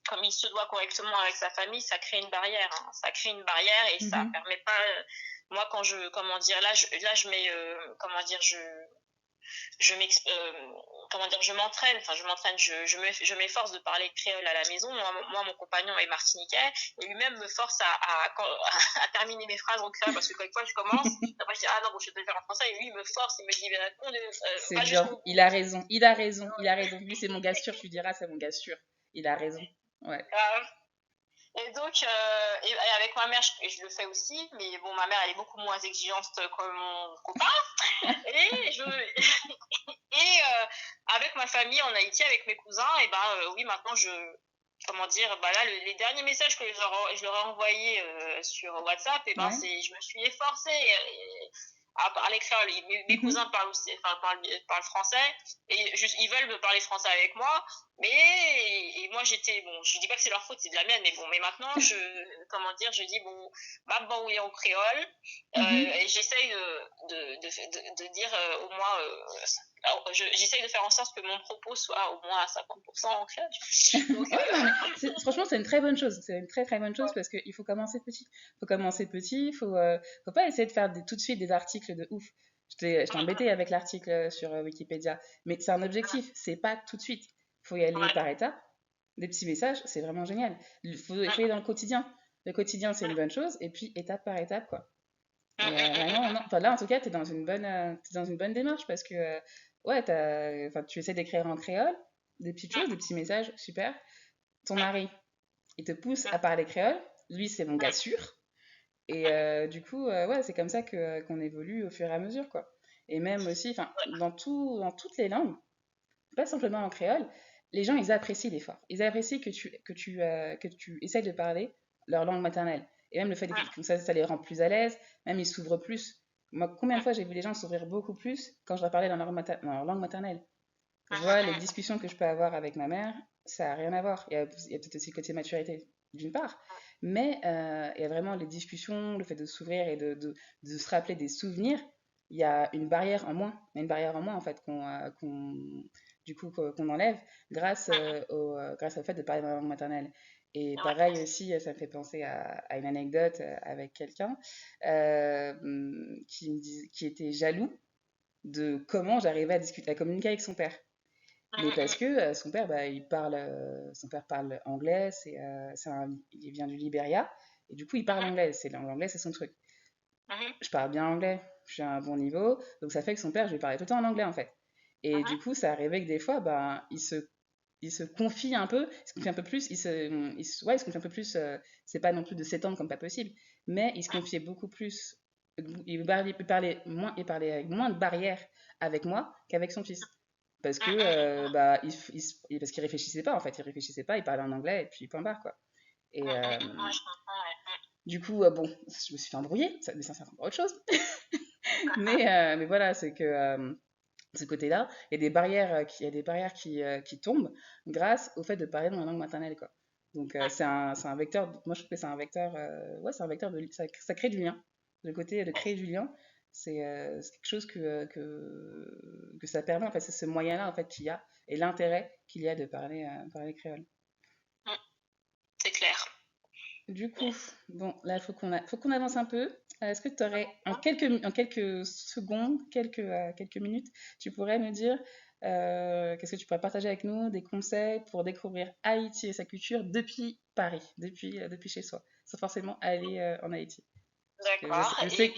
comme il se doit correctement avec sa famille, ça crée une barrière. Hein. Ça crée une barrière et ça permet pas. Moi, quand je. Comment dire, là, je mets. Comment dire, comment dire, je m'entraîne, je m'efforce de parler créole à la maison. Moi, mon compagnon est martiniquais et lui-même me force à terminer mes phrases en créole parce que quelquefois je commence, après je dis ah non, bon, je vais te le faire en français et lui il me force, il me dit C'est va bien. jusqu'au bout. Il a raison. Il a raison. Il a raison. Lui, c'est mon gars sûr. Tu diras, c'est mon gars sûr. Il a raison. Ouais. Et donc, et avec ma mère, je le fais aussi, mais bon, ma mère, elle est beaucoup moins exigeante que mon copain. Et avec ma famille en Haïti, avec mes cousins, et ben oui, maintenant, comment dire, bah là, les derniers messages que je leur ai envoyés sur WhatsApp, et ben Ouais. je me suis efforcée à parler créole. Mes cousins parlent aussi, parlent français, et ils veulent me parler français avec moi, mais et moi bon, je dis pas que c'est leur faute, c'est de la mienne, mais bon, mais maintenant comment dire, je dis bon, bah oui en créole, et j'essaye de dire au moins, j'essaye de faire en sorte que mon propos soit au moins à 50% en créole. Donc, Ouais, non, mais franchement, c'est une très bonne chose. C'est une très très bonne chose parce qu'il faut commencer petit. Il faut commencer petit. Faut pas essayer de faire tout de suite des articles de ouf. Je t'ai embêté avec l'article sur Wikipédia, mais c'est un objectif. C'est pas tout de suite. Il faut y aller par étapes. Des petits messages, c'est vraiment génial. Il faut y aller dans le quotidien. Le quotidien, c'est une bonne chose, et puis étape par étape, quoi. Et vraiment, non. Enfin, là, en tout cas, t'es dans une bonne démarche parce que, ouais, enfin, tu essaies d'écrire en créole, des petites choses, des petits messages, super. Ton mari, il te pousse à parler créole. Lui, c'est mon gars sûr. Et du coup, ouais, c'est comme ça qu'on évolue au fur et à mesure, quoi. Et même aussi, enfin, dans toutes les langues, pas simplement en créole, les gens, ils apprécient l'effort. Ils apprécient que tu essayes de parler leur langue maternelle. Et même le fait que ça les rend plus à l'aise, même ils s'ouvrent plus. Moi, combien de fois j'ai vu les gens s'ouvrir beaucoup plus quand je leur parlais dans leur langue maternelle. Je vois les discussions que je peux avoir avec ma mère, ça n'a rien à voir. Il y a peut-être aussi le côté maturité, d'une part, mais il y a vraiment les discussions, le fait de s'ouvrir et de se rappeler des souvenirs, il y a une barrière en moins. Il y a une barrière en moins, en fait, du coup, qu'on enlève grâce au fait de parler dans la langue maternelle. Et pareil aussi, ça me fait penser à une anecdote avec quelqu'un qui était jaloux de comment j'arrivais à discuter, à communiquer avec son père. Mais parce que son père parle anglais, il vient du Libéria, et du coup il parle anglais, l'anglais c'est son truc. Je parle bien anglais, je suis à un bon niveau, donc ça fait que son père, je lui parlais tout le temps en anglais en fait. Et du coup, ça arrivait que des fois, ben, il se confie un peu, il se confie un peu plus, ouais, il se confie un peu plus, c'est pas non plus de s'étendre comme pas possible, mais il se confiait beaucoup plus, il parlait avec moins de barrières avec moi qu'avec son fils. Parce que bah, parce qu'il réfléchissait pas en fait, il réfléchissait pas, il parlait en anglais et puis point barre quoi. Et du coup, bon, je me suis fait embrouiller, mais ça c'est encore autre chose. Mais voilà, c'est que ce côté-là, il y a des barrières, qui tombent grâce au fait de parler dans la langue maternelle quoi. Donc c'est un vecteur, moi je trouve que c'est un vecteur, ouais, c'est un vecteur ça crée du lien. Le côté de créer du lien, c'est quelque chose que ça permet, en fait, c'est ce moyen-là en fait qu'il y a et l'intérêt qu'il y a de parler créole. C'est clair. Du coup, bon, là, faut qu'on avance un peu. Est-ce que tu aurais, en quelques secondes, quelques minutes, tu pourrais me dire qu'est-ce que tu pourrais partager avec nous, des conseils pour découvrir Haïti et sa culture depuis Paris, depuis chez soi, sans forcément aller en Haïti. D'accord. Je sais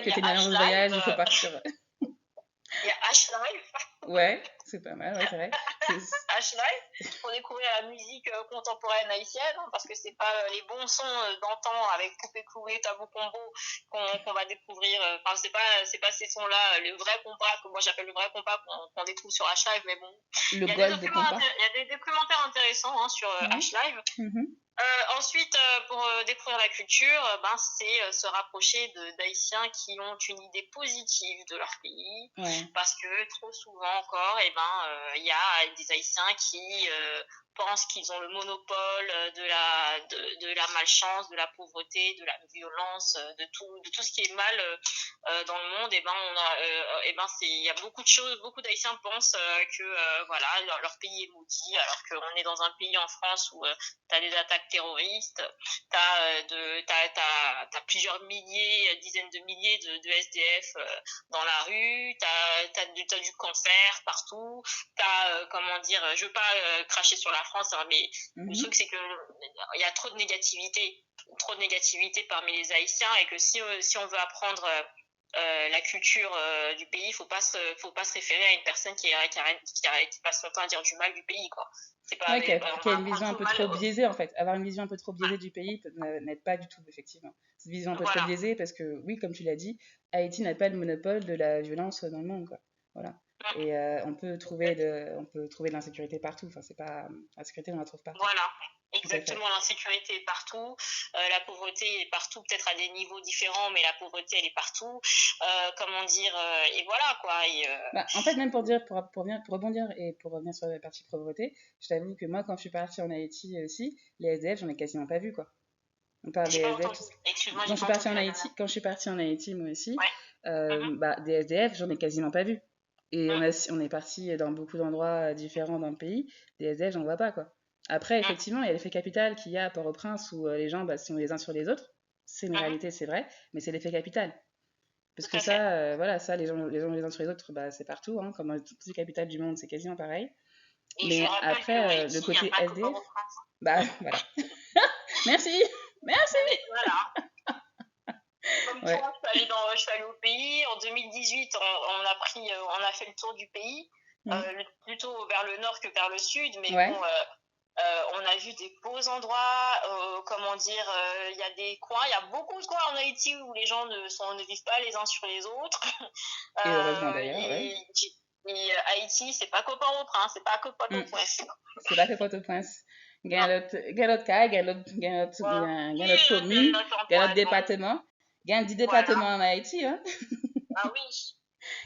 que tu es une agence de voyage, il faut partir. Il y a H-Live. Ouais, c'est pas mal, ouais, c'est vrai. H-Live pour découvrir la musique contemporaine haïtienne, hein, parce que c'est pas les bons sons d'antan avec Coupé Cloué, Tabou Combo qu'on va découvrir. Enfin, c'est pas ces sons-là, le vrai compas, que moi j'appelle le vrai compas qu'on découvre sur H-Live, mais bon. Le gold de compas. Il y a des documentaires intéressants hein, sur H-Live. Ensuite, pour découvrir la culture, ben, c'est se rapprocher d'Haïtiens qui ont une idée positive de leur pays, parce que trop souvent encore, il y a des Haïtiens qui pensent qu'ils ont le monopole de la malchance, de la pauvreté, de la violence, de tout ce qui est mal dans le monde. Il y a beaucoup de choses, beaucoup d'Haïtiens pensent que voilà, leur pays est maudit, alors qu'on est dans un pays en France où tu as des attaques d'attaques terroristes, t'as plusieurs milliers, dizaines de milliers de SDF dans la rue, t'as du cancer partout, comment dire, je veux pas cracher sur la France, hein, mais le truc c'est que il y a trop de négativité parmi les Haïtiens, et que si on veut apprendre la culture du pays, faut pas se référer à une personne qui passe son temps à dire du mal du pays, quoi. C'est pas, Ouais, qui a, on qui a va une vision apprendre un tout peu le mal. trop biaisée, en fait. Avoir une vision un peu trop biaisée du pays n'aide pas du tout, effectivement. Cette vision un peu trop Voilà. biaisée, parce que, oui, comme tu l'as dit, Haïti n'a pas le monopole de la violence dans le monde, quoi. Voilà. Et on peut trouver de l'insécurité partout. Enfin, c'est pas... La sécurité, on la trouve partout. Voilà, Tout à fait. exactement. L'insécurité est partout, la pauvreté est partout, peut-être à des niveaux différents, mais la pauvreté, elle est partout. Comment dire, et voilà, quoi. Bah, en fait, même pour dire, pour rebondir et pour revenir sur la partie pauvreté, je t'avoue que moi, quand je suis partie en Haïti aussi, les SDF, j'en ai quasiment pas vu, quoi. On parle des J'ai pas SDF. entendu. Excuse-moi, Quand j'ai je suis pas partie entendu en la Haïti, dernière. quand je suis partie en Haïti, moi aussi, Ouais. bah, des SDF, j'en ai quasiment pas vu. Et on est parti dans beaucoup d'endroits différents dans le pays. Des SDF, j'en vois pas, quoi. Après, effectivement, il y a l'effet capital qu'il y a à Port-au-Prince où les gens bah, sont les uns sur les autres. C'est une réalité, c'est vrai, mais c'est l'effet capital. Parce Tout que à fait. ça, voilà, ça, les uns sur les autres, bah, c'est partout, hein, comme dans toutes les capitales du monde, c'est quasiment pareil. Et je Mais rappelle qu'en après, le Haïti, il n'y a côté pas que SDF, Port-au-Prince. bah voilà. Merci, merci. Mais voilà. Comme Ouais. toi, je suis allée au pays. En 2018, on a fait le tour du pays, plutôt vers le nord que vers le sud. Mais Ouais. bon, on a vu des beaux endroits. Comment dire, il y a des coins, il y a beaucoup de coins en Haïti où les gens ne vivent pas les uns sur les autres. Et heureusement d'ailleurs, ouais. Et Haïti, c'est pas que Port-au-Prince, c'est pas que Port-au-Prince. C'est pas que Port-au-Prince. Il y a l'autre cas, il y a l'autre commune, il y a l'autre département. Il y a 10 départements en Haïti, hein. Ah oui.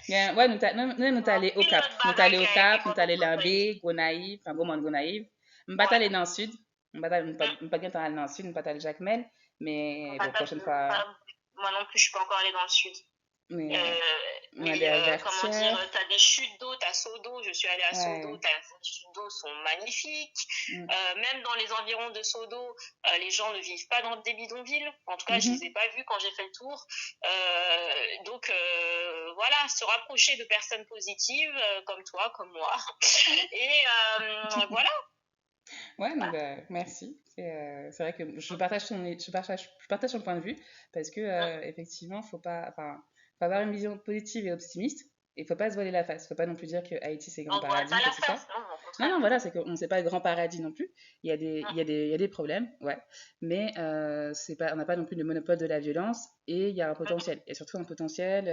Ouais, nous sommes allés au Cap. Nous sommes allés au Cap, nous sommes allés à Lambé, Gonaïve, enfin, Beaumont, Gonaïve. Nous sommes pas allés dans le sud. Nous ne sommes pas allés dans le sud, nous sommes pas allés à Jacmel. Mais pour la prochaine fois. Moi non plus, je suis pas encore allée dans le sud. Mais on allait à Comment dire, t'as des chutes d'eau, t'as Sodo, je suis allée à Sodo, ouais. les chutes d'eau sont magnifiques. Même dans les environs de Sodo, les gens ne vivent pas dans des bidonvilles. En tout cas, je les ai pas vus quand j'ai fait le tour. Donc voilà, se rapprocher de personnes positives comme toi, comme moi. Et voilà. Ouais, donc, merci. C'est vrai que je partage ton point de vue parce que effectivement, faut avoir une vision positive et optimiste. Et il faut pas se voiler la face. Faut pas non plus dire que Haïti c'est grand paradis, quoi que ce soit. Non, voilà, c'est qu'on sait pas grand paradis non plus. Il y a des problèmes, ouais. Mais on n'a pas non plus le monopole de la violence et il y a un potentiel. Il y a surtout un potentiel.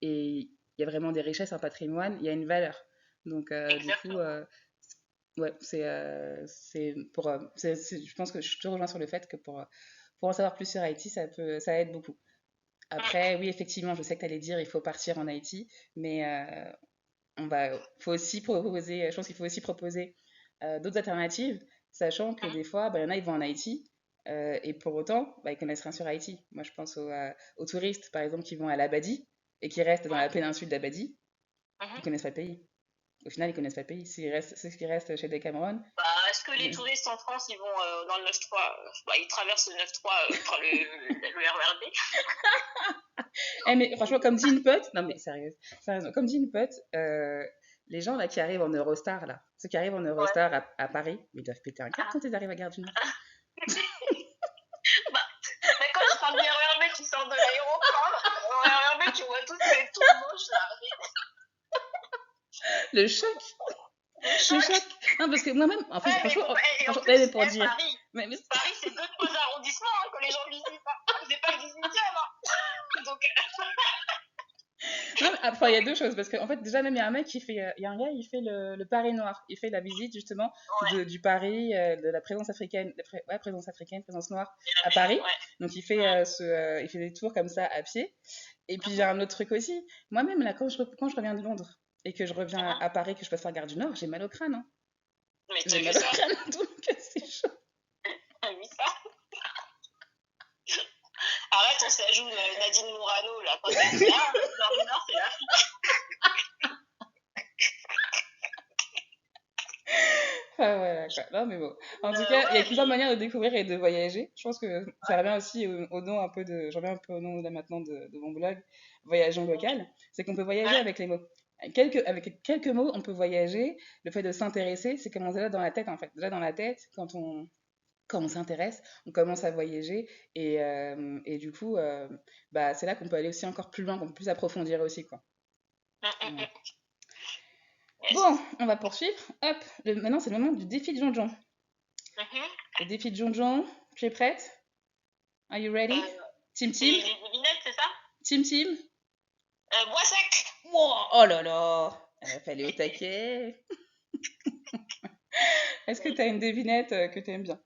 Et il y a vraiment des richesses, un patrimoine. Il y a une valeur. Donc du coup. Ouais, je pense que je te rejoins sur le fait que pour en savoir plus sur Haïti, ça aide beaucoup. Après, oui, effectivement, je sais que tu allais dire il faut partir en Haïti, mais faut aussi proposer, je pense qu'il faut aussi proposer d'autres alternatives, sachant que des fois, bah, y en a, ils vont en Haïti, et pour autant, bah, ils connaissent rien sur Haïti. Moi, je pense aux touristes, par exemple, qui vont à l'Abadi et qui restent dans la péninsule d'Abadi, ils connaissent pas le pays. Au final, ils connaissent pas le pays. C'est ce qui reste chez Decameron. Bah, est-ce que les touristes en France, ils vont dans le 9-3 ils traversent le 9-3 par le RERD. Mais franchement, comme dit une pote, non mais sérieusement, comme dit une pote, les gens là qui arrivent en Eurostar, là, ceux qui arrivent en Eurostar à Paris, ils doivent péter un câble quand ils arrivent à Gare du Nord. Mais quand je parle du RERD qui sort de l'aéroport, le RERD, tu vois tous les tours moches là. Le choc. Non, parce que moi-même, en fait, franchement, pour dire. Paris, Paris, c'est 2-3 arrondissements que les gens visitent. C'est pas le 18e. Donc. Non, après, il y a deux choses. Parce qu'en fait, déjà, même, il y a un mec il y a un gars, il fait le Paris noir. Il fait la visite, justement, du Paris, de la présence africaine, présence noire à Paris. Donc, il fait des tours comme ça à pied. Et puis, j'ai un autre truc aussi. Moi-même, là, quand je reviens de Londres, et que je reviens à Paris, que je passe par Gare du Nord, j'ai mal au crâne. Hein. J'ai mal au crâne, donc c'est chaud. Oui, ça. Arrête, on s'ajoute Nadine Mourano, là, quand elle dit Gare du Nord, c'est l'Afrique. Ah ouais, d'accord. Non, mais bon. En tout cas, il y a Ouais, plusieurs manières de découvrir et de voyager. Je pense que ça revient aussi au nom un peu de. J'en reviens un peu au nom là maintenant de mon blog, Voyageons local. C'est qu'on peut voyager ouais, avec les mots. Avec quelques mots, on peut voyager. Le fait de s'intéresser, c'est commencer là dans la tête en fait. Déjà dans la tête, quand on s'intéresse, on commence à voyager et du coup, bah, c'est là qu'on peut aller aussi encore plus loin, qu'on peut plus approfondir aussi, quoi. Voilà. Bon, yes. on va poursuivre. Hop, maintenant c'est le moment du défi de Jonjon. Mhm. Le défi de Jonjon, tu es prête? Are you ready? Euh, Team c'est Team? les devinettes, c'est ça? Team Team? Bois sec. Wow, oh là là! Il fallait au taquet. Est-ce que tu as une devinette que tu aimes bien?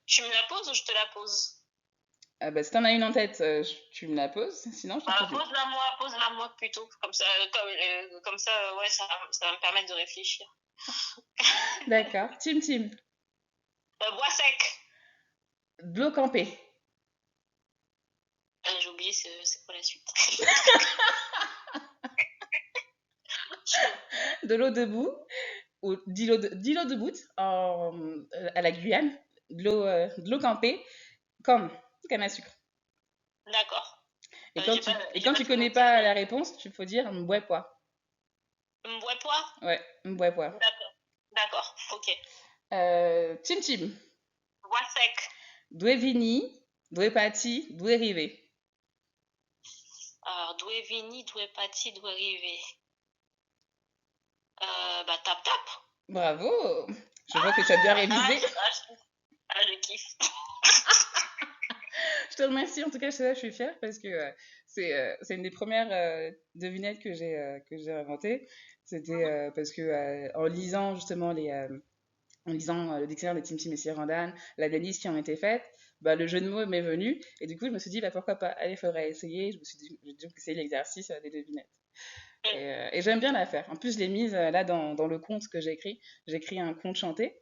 Tu me la poses ou je te la pose? Ah bah, si t'en as une en tête, tu me la poses, sinon je t'en pose une. Pose-la moi plutôt. Comme ça, ouais, ça va me permettre de réfléchir. D'accord. Team Team. Bois sec. De l'eau campée. J'ai oublié, c'est quoi la suite? De l'eau debout. Ou d'îlot debout à la Guyane. De l'eau campée. Comme canne à sucre. D'accord. Et J'ai quand pas tu tout connais noté. pas la réponse, tu faut dire m'bouais pois. Bois pois? Ouais, m'bouais pois. D'accord. D'accord. Ok. Tim Tim. Bois sec. Due vini, due pati, due rive. Alors, d'où est vini, d'où est parti, d'où est arrivé? Tap tap. Bravo! Je vois que tu as bien révisé. Je kiffe. Je te remercie. En tout cas, je suis fière parce que c'est une des premières devinettes que j'ai inventées. C'était parce que en lisant justement en lisant le dictionnaire de Tim Tim et Sirandan, l'analyse qui en était faite, bah, le jeu de mots m'est venu. Et du coup, je me suis dit, bah, pourquoi pas? Allez, il faudrait essayer. Je me suis dit, je vais donc essayer l'exercice des devinettes. Et j'aime bien la faire. En plus, je l'ai mise là dans le conte que j'écris. J'écris un conte chanté.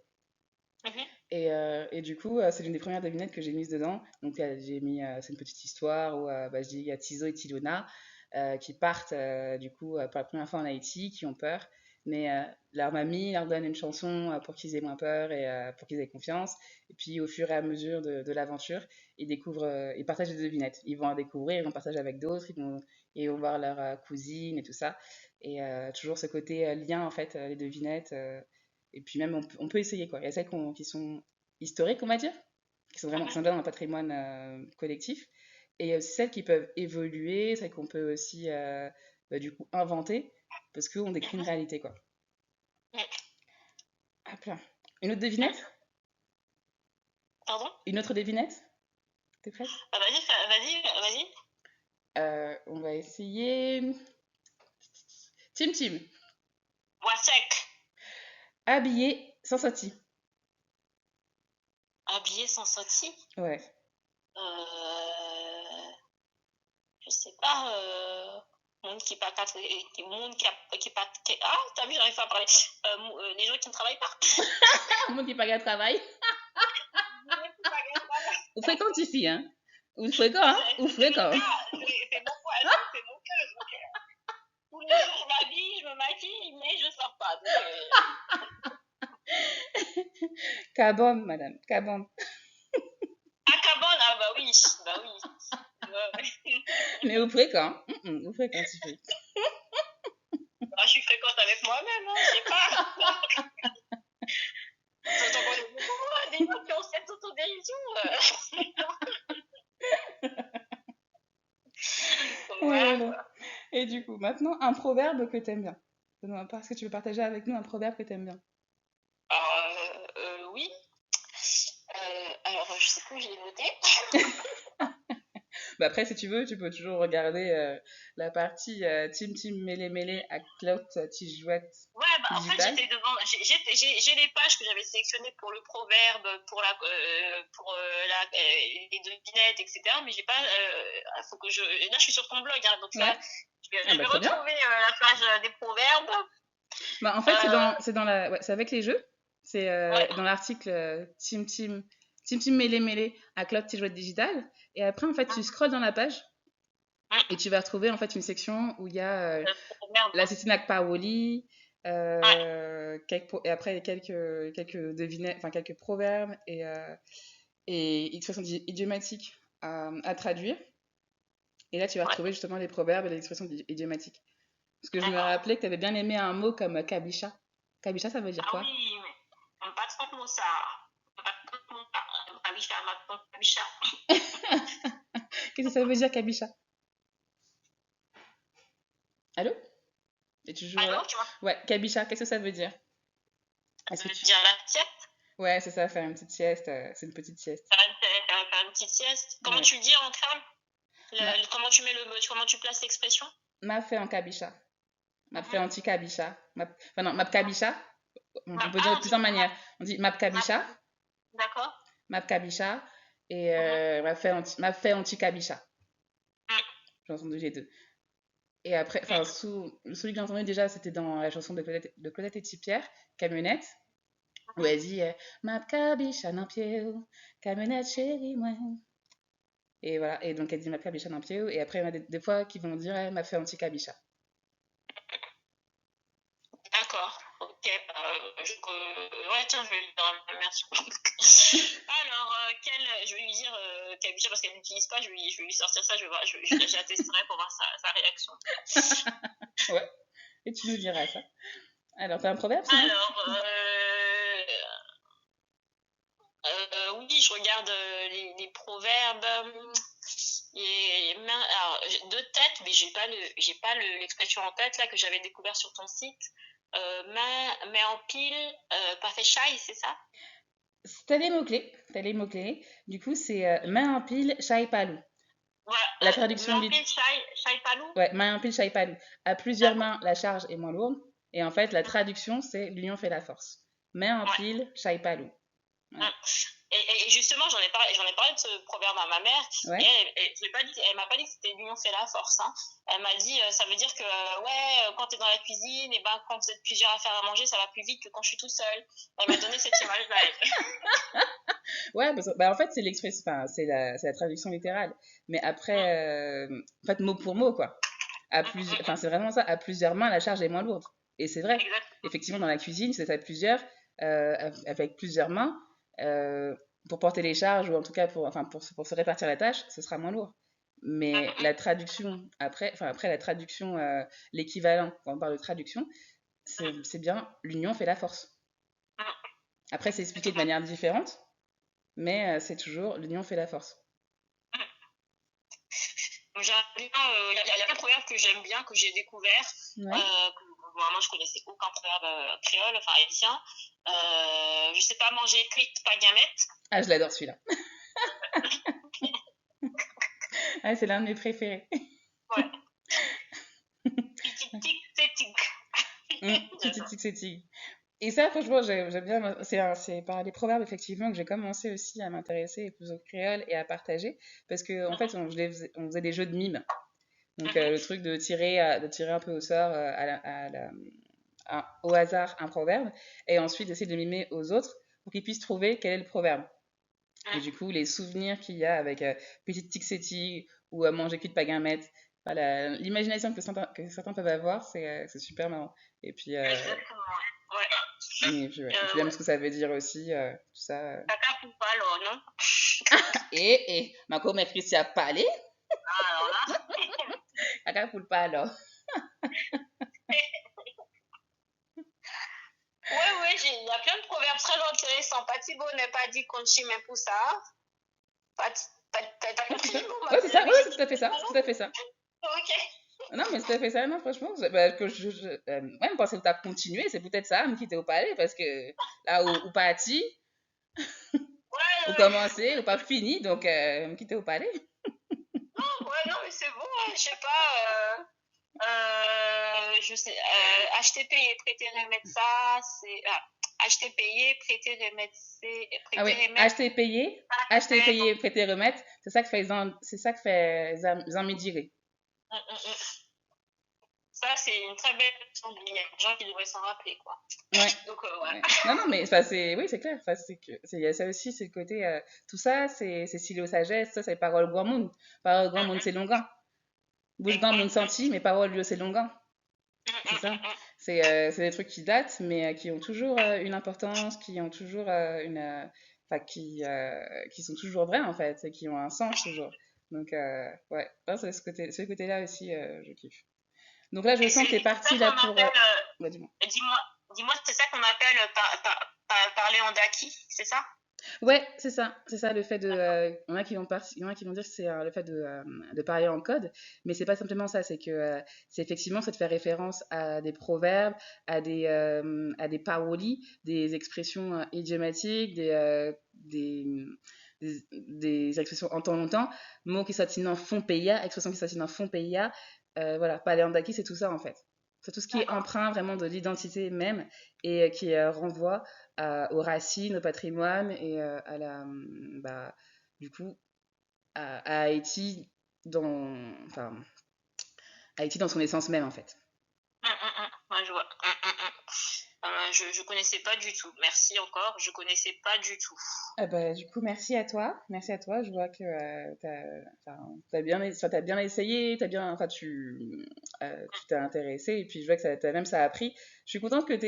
Et du coup, c'est l'une des premières devinettes que j'ai mises dedans. Donc, j'ai mis, c'est une petite histoire où bah, je dis il y a Tizo et Tilona qui partent du coup pour la première fois en Haïti, qui ont peur. Mais leur mamie leur donne une chanson pour qu'ils aient moins peur et pour qu'ils aient confiance. Et puis, au fur et à mesure de l'aventure, ils partagent des devinettes. Ils vont en découvrir, ils vont partager avec d'autres, ils vont voir leur cousine et tout ça. Et toujours ce côté lien, en fait, les devinettes. Et puis même, on peut essayer, quoi. Il y a celles qui sont historiques, on va dire, qui sont déjà dans le patrimoine collectif. Et il y a aussi celles qui peuvent évoluer, celles qu'on peut aussi, bah, du coup, inventer, parce qu'on décrit une réalité, quoi. Hop là. Une autre devinette? Pardon? Une autre devinette? T'es prête? Vas-y. On va essayer. Tim Tim. Bois sec. Habillé sans sortie. Habillé sans sortie. Ouais. Euh, je sais pas. Monde qui pas quatre, monde qui pas. Ah, t'as vu, j'arrive pas à parler. Les gens qui ne travaillent pas. Moi qui pas qu'à travail. Ou fréquente ici, hein? Ou fréquent, hein? Ou fréquent. C'est mon cas. Tous les jours, je me maquille, mais je sors pas. Cabom, madame. Cabom. Cabane, ah bah oui. Mais au fréquent. Au fréquent, tu fais. Je suis fréquente avec moi-même, je sais pas. Des gens qui ont cette autodérision. Voilà. Et du coup, maintenant, un proverbe que t'aimes bien. Est-ce que tu veux partager avec nous un proverbe que t'aimes bien? Oui. Alors, je sais plus où je l'ai noté. Bah après, si tu veux, tu peux toujours regarder la partie Team Team Mêlé Mêlé à Clout Tijouette Ouais, en fait, Digital. j'étais devant. J'ai les pages que j'avais sélectionnées pour le proverbe, les devinettes, etc. Mais j'ai pas. Faut que là, je suis sur ton blog, hein, donc là, Ouais. je vais retrouver la page des proverbes. Bah, en fait, c'est avec les jeux. C'est dans l'article Team Team Mêlé Mêlé à Cloud Tijouette Digital. Et après, en fait, tu scrolles dans la page Et tu vas retrouver en fait une section où il y a Merde. la Cécinac Paoli, Ouais, et après quelques devinettes, enfin quelques proverbes et expressions idiomatiques à traduire. Et là, tu vas ouais, retrouver justement les proverbes et les expressions idiomatiques. Parce que je me d'accord. rappelais que tu avais bien aimé un mot comme kabicha. Kabicha, ça veut dire Ah quoi? oui, mais on pas trop de mots ça. On pas trop de mots ça. Kabicha, ma kabicha. Qu'est-ce que ça veut dire kabicha? Allô? Es-tu toujours Allô, là? tu vois? Ouais, kabicha, qu'est-ce que ça veut dire? Ça Est-ce que veut tu... dire la sieste. Ouais, c'est ça, faire une petite sieste. C'est une petite sieste. Faire une petite sieste. Comment Ouais. tu le dis en crème? Ma, Comment tu mets comment tu places l'expression? m'a fait en kabicha. M'a fait Mhm. anti-kabicha. Enfin non, map kabicha. On peut dire de On dit plusieurs manières. On dit map map. kabicha, D'accord. map kabicha et Mhm. m'a fait anti-kabicha. Mm. J'ai entendu les deux. Et après, Mm. enfin, celui que j'ai entendu déjà, c'était dans la chanson de Claudette et Tipière, Camionnette, où elle dit map kabicha dans pied, camionnette chérie, moi. Et voilà, et donc elle dit map kabicha dans pied, et après, il y en a des fois qui vont dire m'a fait anti-kabicha. D'accord. Ok. Ouais, tiens, je vais lui dire merci. Alors, je vais lui dire Kabicha parce qu'elle n'utilise pas, je vais lui sortir ça, j'attesterai pour voir sa réaction. Ouais, et tu nous diras ça. Alors, t'as un proverbe sinon? Alors, oui, je regarde les proverbes. Alors, de tête, mais j'ai pas l'expression en tête là que j'avais découvert sur ton site. Mais en pile, pas fait shy, c'est ça? T'as les mots-clés. T'as les mots-clés. Du coup, c'est main en pile, chai palou. Voilà, La mais traduction en lit. pile shy palou? Ouais, main en pile, chai palou. À plusieurs D'accord. mains, la charge est moins lourde. Et en fait, la traduction, c'est l'union fait la force. Main en Ouais. pile, chai palou. Voilà. Et justement, j'en ai parlé de ce proverbe à ma mère, et Ouais. elle m'a pas dit que c'était l'union fait la force. Hein. Elle m'a dit, ça veut dire que ouais, quand t'es dans la cuisine, et ben quand vous êtes plusieurs à faire à manger, ça va plus vite que quand je suis tout seul. Elle m'a donné cette image-là. Ouais, en fait, c'est l'expression, enfin, c'est la traduction littérale. Mais après, en fait, mot pour mot, quoi. Enfin, c'est vraiment ça. À plusieurs mains, la charge est moins lourde. Et c'est vrai. Exactement. Effectivement, dans la cuisine, c'est à plusieurs, avec plusieurs mains, euh, pour porter les charges, ou en tout cas pour se répartir la tâche, ce sera moins lourd. Mais la traduction, après la traduction, l'équivalent, quand on parle de traduction, c'est bien l'union fait la force. Après, c'est expliqué de manière différente, mais c'est toujours l'union fait la force. Il y a plein de proverbes que j'aime bien, que j'ai découvert. Ouais. Moi, je connaissais aucun proverbe créole, enfin haïtien. Je sais pas manger cuite, pas gamette. Ah, je l'adore celui-là. Ah, c'est l'un de mes préférés. Ouais. Tic, tic, c'est tic. Tic. Et ça, franchement, j'aime bien. C'est par les proverbes, effectivement, que j'ai commencé aussi à m'intéresser plus au créole et à partager. Parce qu'en fait, on faisait des jeux de mimes. Donc, le truc de tirer un peu au sort, au hasard, un proverbe. Et ensuite, d'essayer de le mimer aux autres pour qu'ils puissent trouver quel est le proverbe. Et du coup, les souvenirs qu'il y a avec Petite Tixetti ou Manger cul de pagamette, voilà, l'imagination que certains peuvent avoir, c'est super marrant. Et puis, Exactement. Ouais. et puis même Ouais. ce que ça veut dire aussi, tout ça. Caca pour pas, alors, non? Ma co m'écrit à parler, Ah, alors là. à pour pas alors. Ouais, il y a plein de proverbes très intéressants. Pati bon n'est pas dit qu'on chie mais pour ça. T'as Ouais, c'est compris? ça. Bon, Ouais, c'est ça. Ouais, c'est tout à fait ça. C'est tout à fait ça. Ok. Non, mais c'est tout à fait ça. Non, franchement, ouais, me penser que tu as continué, c'est peut-être ça, me quitter au palais, parce que là, ou parti, ou Ouais. commencé, ou pas fini, donc me quitter au palais. Ouais, non, mais c'est bon, hein, je sais pas. Je sais, acheter, payer, prêter, remettre ça, c'est. Acheter, payer, prêter, remettre, Ah oui, prêter, remettre. acheter, payer, prêter, remettre, c'est ça que fait Zammi Diré. Ça, c'est une très belle leçon de vie. Il y a des gens qui devraient s'en rappeler, quoi. Ouais. Donc, Ouais. Non, non, mais oui, c'est clair. Il y a ça aussi, c'est le côté, tout ça, c'est style aux sagesse, ça, c'est parole grand monde. Parole grand monde, c'est long grand. Bouge-gan, moun senti, mais parole lui, c'est longan. C'est ça. C'est des trucs qui datent, mais qui ont toujours une importance, qui ont toujours enfin, qui sont toujours vrais, en fait, et qui ont un sens toujours. Donc, ouais, non, c'est ce côté-là aussi, je kiffe. Donc là, je Et sens que t'es c'est ça parti là qu'on pour. appelle, Ouais, dis-moi. dis-moi, dis-moi, c'est ça qu'on appelle parler en daki, c'est ça? Ouais, c'est ça, le fait de. D'accord. Il y en a qui vont dire que c'est le fait de parler en code, mais c'est pas simplement ça, c'est que c'est effectivement ça te fait référence à des proverbes, à des paroles, des expressions idiomatiques, des expressions en temps longtemps, mots qui s'attinent en fond paya, expressions qui s'attinent en fond paya. Voilà, paléandaki, c'est tout ça en fait. C'est tout ce qui est D'accord. emprunt vraiment de l'identité même et qui renvoie aux racines, au patrimoine et bah, du coup, à Haïti enfin, Haïti dans son essence même, en fait. Ouais, je vois. Je connaissais pas du tout. Merci encore. Je connaissais pas du tout. Ah bah, du coup, merci à toi. Merci à toi. Je vois que t'as bien essayé, tu t'es intéressé et puis je vois que ça a pris. Je suis contente que tu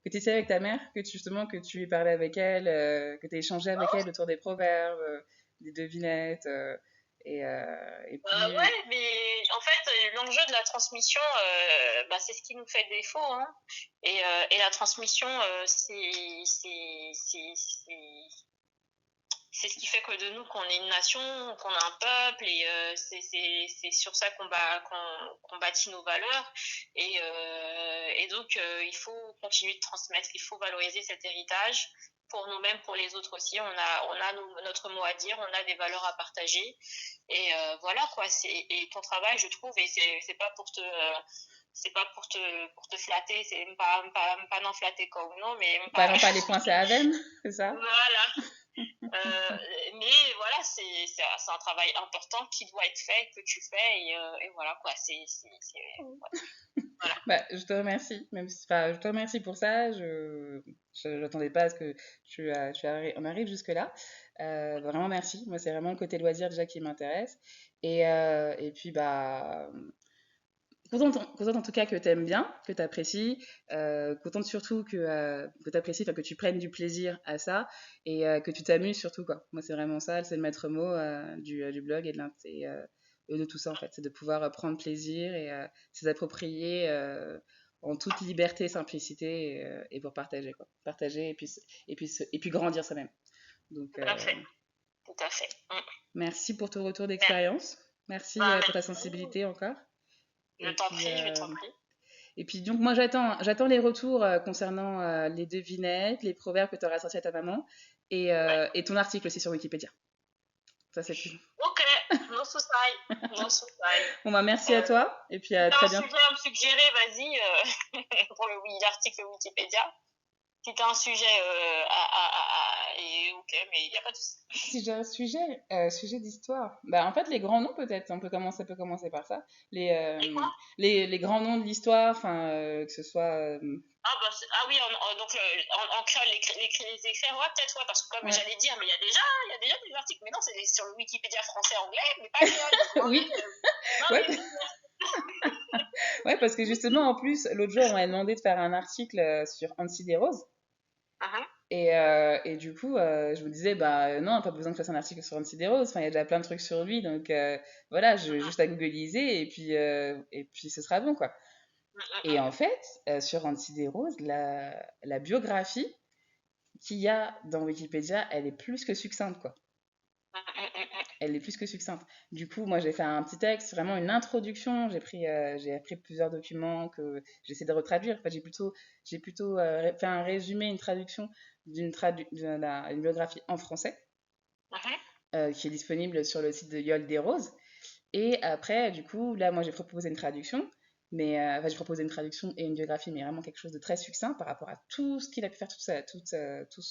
essayé avec ta mère, justement que tu aies parlé avec elle, que tu aies échangé avec elle autour des proverbes, des devinettes. Et puis, Ouais, mais en fait, l'enjeu de la transmission, bah, c'est ce qui nous fait défaut, hein. Et la transmission, c'est ce qui fait que de nous qu'on est une nation, qu'on est un peuple, et c'est sur ça qu'on bâtit nos valeurs. Et donc, il faut continuer de transmettre, il faut valoriser cet héritage pour nous-mêmes, pour les autres aussi. On a notre mot à dire, on a des valeurs à partager. Et voilà quoi. Et ton travail, je trouve, et c'est pas pour te c'est pas pour te flatter, c'est pas non flatter comme non, mais par pas exemple, pas les points, c'est Aven, c'est ça? voilà. Mais voilà, c'est un travail important qui doit être fait, que tu fais, et voilà quoi. Voilà. Bah, je te remercie, enfin, je te remercie pour ça. J'attendais pas à ce que on arrive jusque-là. Vraiment merci. Moi, c'est vraiment le côté loisir déjà qui m'intéresse. Et puis, bah, contente en tout cas que tu aimes bien, que tu apprécies. Contente surtout que tu apprécies, que tu prennes du plaisir à ça et que tu t'amuses surtout, quoi. Moi, c'est vraiment ça, c'est le maître mot du blog et de tout ça, en fait. C'est de pouvoir prendre plaisir et s'approprier en toute liberté et simplicité et pour partager, quoi. Partager et puis grandir soi-même. Donc, Tout à fait. Tout à fait. merci pour ton retour Bien. d'expérience. Merci Bah, pour ta merci. sensibilité encore. Je Et t'en puis, prie, je t'en prie. donc moi j'attends les retours concernant les devinettes, les proverbes que tu auras sortis à ta maman Ouais. et ton article aussi sur Wikipédia. Ça c'est cool. Ok, no souci, no souci. Bon bah merci à toi et puis Si à t'as très un bientôt. sujet à me suggérer, vas-y, pour l'article Wikipédia. Si t'as un sujet et ok, mais il n'y a pas de souci. Si j'ai un sujet d'histoire, bah en fait les grands noms peut-être, on peut commencer par ça. Et quoi? Les grands noms de l'histoire, enfin que ce soit Ah oui, donc en créole, les écrire, ouais, peut-être, ouais, parce que comme ouais. j'allais dire, mais il y a déjà des articles, mais non, c'est sur le Wikipédia français-anglais, mais pas créole, donc non, Oui, non, ouais, mais ouais parce que justement en plus l'autre jour on m'a demandé de faire un article sur Ancy Desroses. Et du coup, je me disais, bah non, pas besoin que je fasse un article sur Ancy Desroses. Enfin, il y a déjà plein de trucs sur lui, donc voilà, juste à googliser et puis ce sera bon, quoi. Et en fait, sur Ancy Desroses, la biographie qu'il y a dans Wikipédia, elle est plus que succincte, quoi. Elle est plus que succincte. Du coup, moi, j'ai fait un petit texte, vraiment une introduction. J'ai appris plusieurs documents que j'essaie de retraduire. Enfin, j'ai plutôt fait un résumé, une traduction d'une biographie en français qui est disponible sur le site de Yol des Roses. Et après, du coup, là, moi, j'ai proposé une traduction. Mais enfin, j'ai proposé une traduction et une biographie, mais vraiment quelque chose de très succinct par rapport à tout ce qu'il a pu faire, tout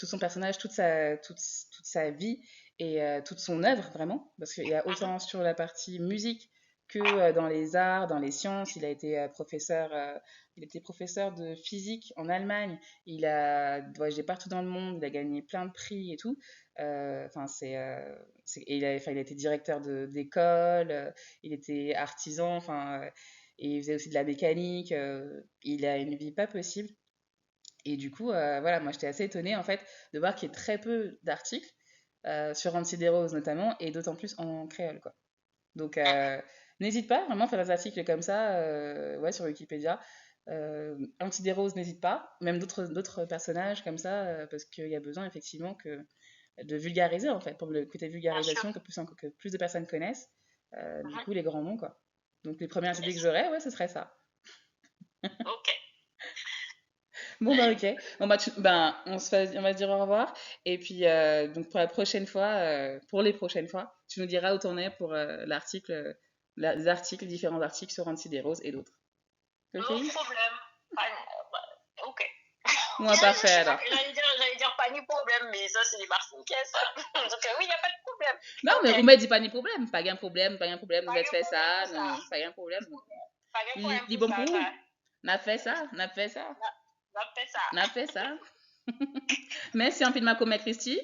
son personnage, toute sa vie et toute son œuvre, vraiment. Parce qu'il y a autant sur la partie musique que dans les arts, dans les sciences. Il était professeur de physique en Allemagne. Il a voyagé partout dans le monde. Il a gagné plein de prix et tout. Enfin, il a été directeur d'école. Il était artisan. Enfin, et il faisait aussi de la mécanique. Il a une vie pas possible. Et du coup, voilà, moi j'étais assez étonnée en fait de voir qu'il y ait très peu d'articles sur Antideros notamment, et d'autant plus en créole, quoi. Donc, n'hésite pas vraiment à faire des articles comme ça, ouais, sur Wikipédia. Antideros, n'hésite pas, même d'autres personnages comme ça, parce qu'il y a besoin effectivement de vulgariser en fait, pour le côté Bien sûr. vulgarisation, que plus de personnes connaissent, du coup, les grands noms, quoi. Donc, les premières idées que Yes. j'aurais, ouais, ce serait ça. Ok. Bon, bah, ok. Bon, bah, on va se dire au revoir. Et puis, donc, pour la prochaine fois, pour les prochaines fois, tu nous diras où t'en es pour les articles, différents articles sur Antideros et d'autres. Ok? No problème. Ok. Bon, parfait alors. J'allais dire pas ni problème, mais ça, c'est des martiniquais, ça. Donc, oui, il n'y a pas de problème. Non, Ok. mais vous m'avez dit pas de problème. Pas de problème, nous Pas avons de fait problème ça, pour ça. pas de problème. Pas de problème Li pour bon ça, pour ça. vous. On a fait ça. On a fait ça. On a fait ça. Merci en film à Christy.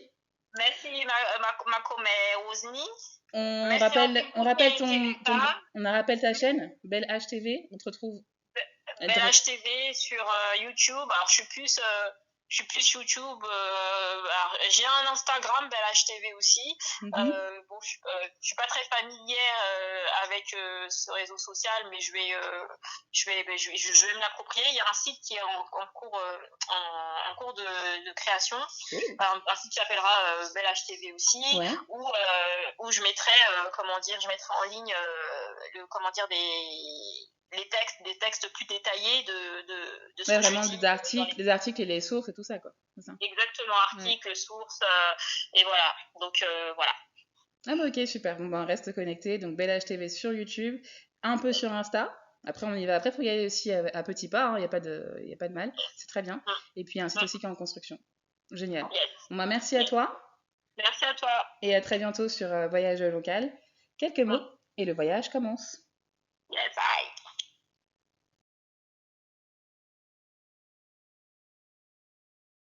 Merci, ma comère Rosny. On Merci en rappelle, film on pour rappelle Teresa. on rappelle ta chaîne, Belle HTV. On te retrouve. BLH TV sur YouTube. Alors, je suis plus YouTube. J'ai un Instagram, BLH TV aussi. Bon, je suis pas très familière avec ce réseau social, mais je vais me l'approprier. Il y a un site qui est en cours, en cours de création. Un site qui s'appellera BLH TV aussi, Ouais. où je mettrai, je mettrai en ligne comment dire, des textes plus détaillés de ce Ouais, que vraiment je dis des articles et les sources et tout ça, quoi. Ça. Exactement, articles, ouais. Sources, et voilà. Donc, voilà. Ah bah ok, super. Bon, bah, on reste connecté. Donc, Belle HTV sur YouTube, un peu sur Insta. Après, on y va. Après, il faut y aller aussi à petits pas. Il n'y a pas de mal. C'est très bien. Et puis, un site aussi qui est en construction. Génial. Yes. Bon, bah, merci à toi. Merci à toi. Et à très bientôt sur Voyage local. Quelques mots et le voyage commence. Yes,